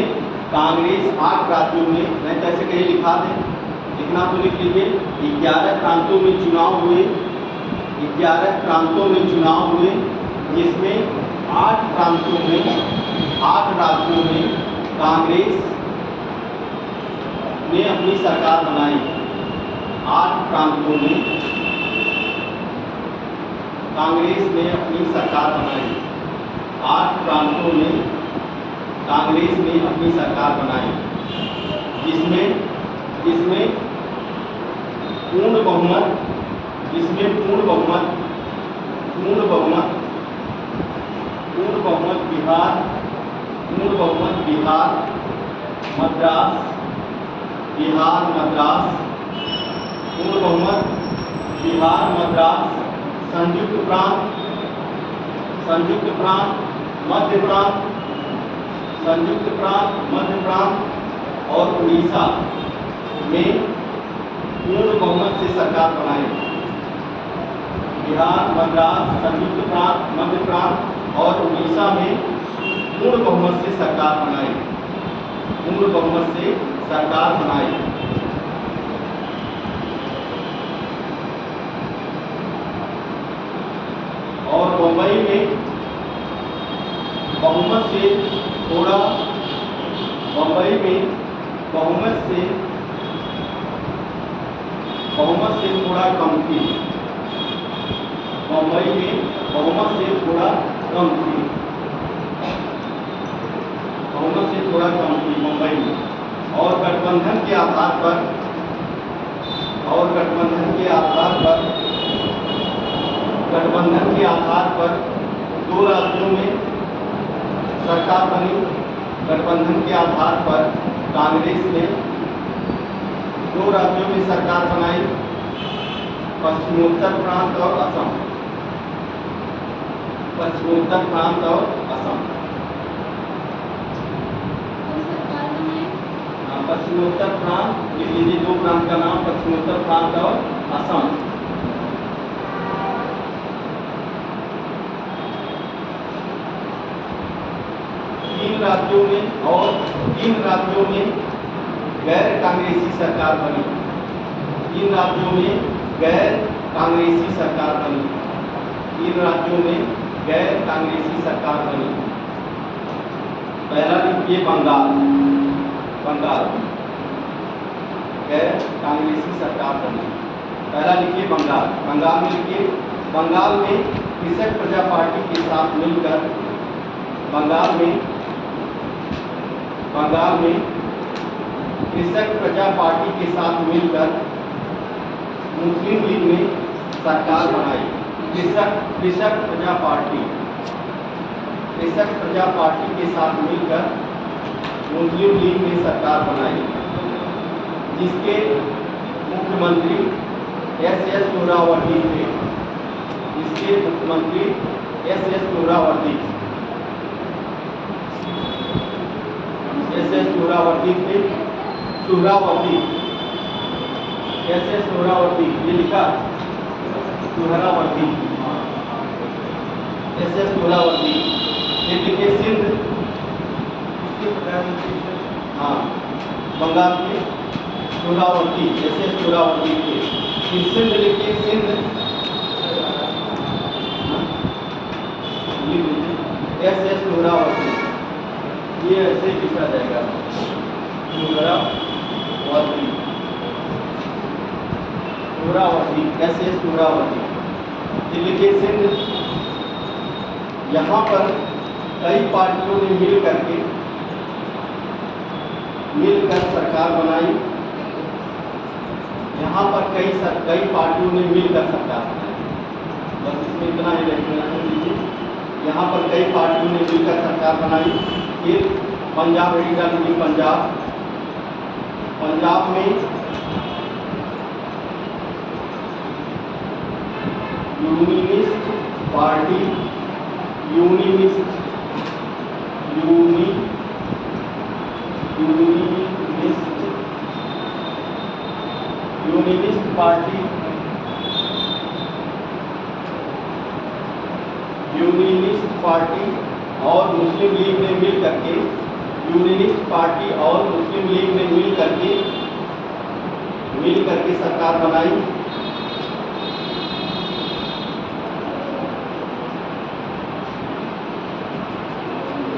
कांग्रेस 8 राज्यों में, नहीं तो ऐसे कहीं लिखा दें, लिखना तो लिख लीजिए। 11 प्रांतों में चुनाव हुए जिसमें 8 राज्यों में कांग्रेस ने अपनी सरकार बनाई। 8 प्रांतों में कांग्रेस ने अपनी सरकार बनाई। 8 प्रांतों में कांग्रेस ने अपनी सरकार बनाई जिसमें पूर्ण बहुमत बिहार, मद्रास, संयुक्त प्रांत, मध्य प्रांत और उड़ीसा में पूर्ण बहुमत से सरकार बनाई। बिहार, मद्रास, संयुक्त प्रांत, मध्य प्रांत और उड़ीसा में पूर्ण बहुमत से सरकार बनाई। और बम्बई में बहुमत से थोड़ा कम थी। बम्बई में बहुमत से थोड़ा कम थी बम्बई में। और गठबंधन के आधार पर 2 राज्यों में सरकार बनी। गठबंधन के आधार पर कांग्रेस ने 2 राज्यों में सरकार बनाई, पश्चिमोत्तर प्रांत और असम। पश्चिमोत्तर प्रांत लिख लीजिए। 2 प्रांत का नाम पश्चिमोत्तर प्रांत और असम। तीन राज्यों में गैर कांग्रेसी सरकार बनी। पहला लिखिए बंगाल, गैर कांग्रेसी सरकार बनी। पहला लिखिए बंगाल। बंगाल में कृषक प्रजा पार्टी के साथ मिलकर मुस्लिम लीग ने सरकार बनाई। कृषक प्रजा पार्टी के साथ मिलकर मुस्लिम लीग ने सरकार बनाई जिसके मुख्यमंत्री एस.एस. सोहरावर्दी थे। एस.एस. सोहरावर्दी ये लिखा सोहरावर्दी। एस.एस. सोहरावर्दी। ये लिखे के प्रधानमंत्री सर। हाँ, बंगाल के सुहरावर्ती, SS सुहरावर्ती के। फिर सिंध लिखिए, सिंध, हाँ, लिख लीजिए SS सुहरावर्ती, ये ऐसे ही लिखा जाएगा, सुहरावर्ती, सुहरावर्ती, SS सुहरावर्ती। फिर लिखिए सिंध। यहाँ पर कई पार्टियों ने मिलकर सरकार बनाई। यहाँ पर कई पार्टियों ने मिलकर सरकार बनाई। बस इसमें इतना ही रहना लीजिए। यहाँ पर कई पार्टियों ने मिलकर सरकार बनाई। फिर पंजाब एडिटर लीजिए, पंजाब में unionist party, unionist party, unionist party और मुस्लिम लीग ने मिल करके, यूनियनिस्ट पार्टी और मुस्लिम लीग ने मिल करके सरकार बनाई।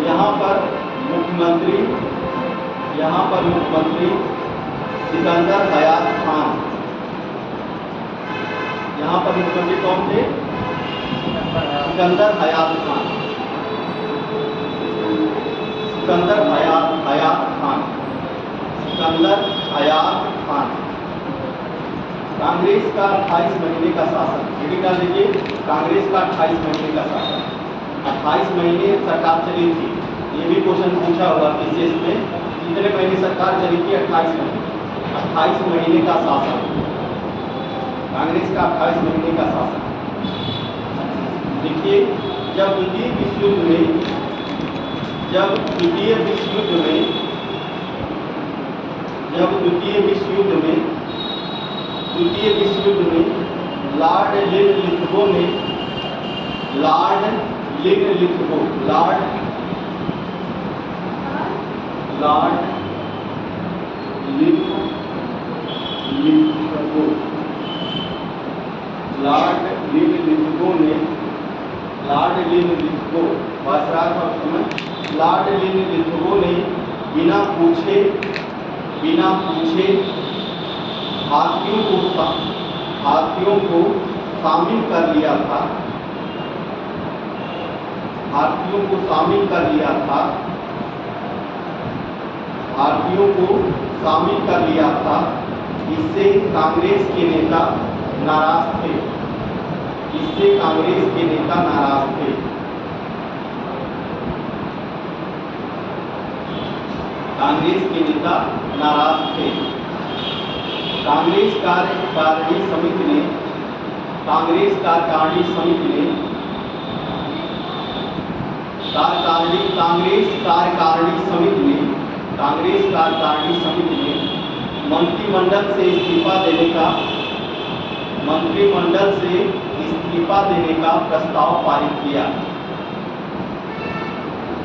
यहाँ पर मुख्यमंत्री सिकंदर हयात खान, यहाँ पर मुख्यमंत्री कौन थे? सिकंदर हयात खान, सिकंदर हयात खान। कांग्रेस का 28 महीने का शासन, क्या लीजिए, कांग्रेस का 28 महीने का शासन, 28 महीने सरकार चली थी। ये भी क्वेश्चन पूछा हुआ विशेष में, कितने महीने सरकार चली थी? 28 महीने। 28 महीने का शासन, कांग्रेस का 28 महीने का शासन। देखिए, जब द्वितीय विश्व युद्ध में लॉर्ड लिनलिथगो ने हाथियों को शामिल कर लिया था। इससे कांग्रेस के नेता नाराज थे। कांग्रेस के नेता नाराज थे। कांग्रेस कार्यकारिणी समिति ने मंत्रिमंडल से इस्तीफा देने का प्रस्ताव पारित किया।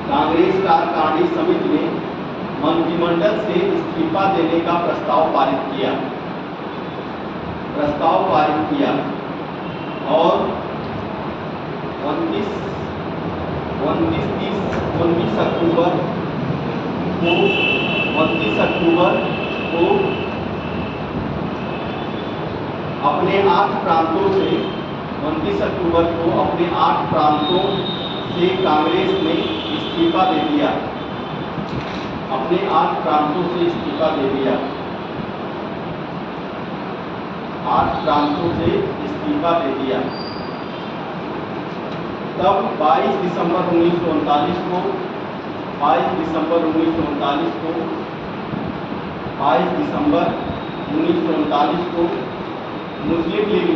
कांग्रेस कार्यकारिणी समिति ने मंत्रिमंडल से इस्तीफा देने का प्रस्ताव पारित किया और 29 अक्टूबर को अपने 8 प्रांतों से कांग्रेस ने इस्तीफा दे दिया। अपने 8 प्रांतों से इस्तीफा दे दिया। 8 प्रांतों से इस्तीफा दे दिया। तब 22 दिसंबर 1939 को मुस्लिम लीग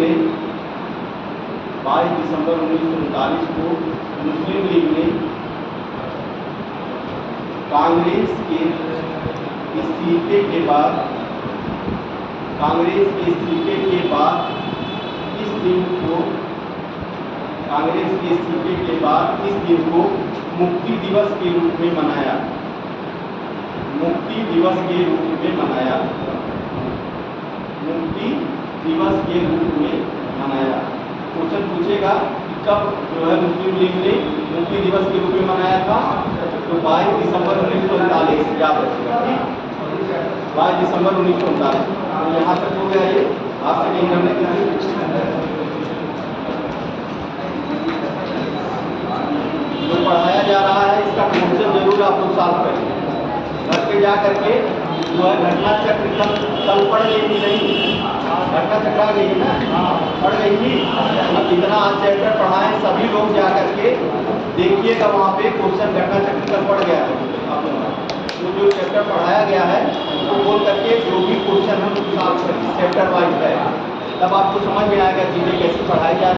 ने कांग्रेस के इस्तीफे के बाद इस दिन को मुक्ति दिवस के रूप में मनाया। मुक्ति दिवस के रूप में मनाया। मुक्ति दिवस के रूप में मनाया। क्वेश्चन पूछेगा कि कब जो है मुस्लिम लीग ने मुक्ति दिवस के रूप में मनाया था, तो 22 दिसंबर 1939, याद रखिएगा, ठीक, 22 दिसंबर 1939। तो यहाँ तक हो गया ये, आज से नहीं करने जो पढ़ाया जा रहा है इसका क्वेश्चन जरूर आप लोग सॉल्व करेंगे। घर पे जा करके जो है घटना चक्र कल पढ़ गई थी नहीं, घटना चक्र आ गई है ना, पढ़ गई थी। अब जितना आज चैप्टर पढ़ाएं सभी लोग जा करके देखिएगा, वहाँ पे क्वेश्चन घटना चक्र कल पढ़ गया है आप लोग। तो जो चैप्टर पढ़ाया गया है उसको बोल करके जो भी क्वेश्चन हम सॉल्व करेंगे चैप्टर वाइज है, तब आपको समझ में आएगा चीज़ें कैसे पढ़ाई जा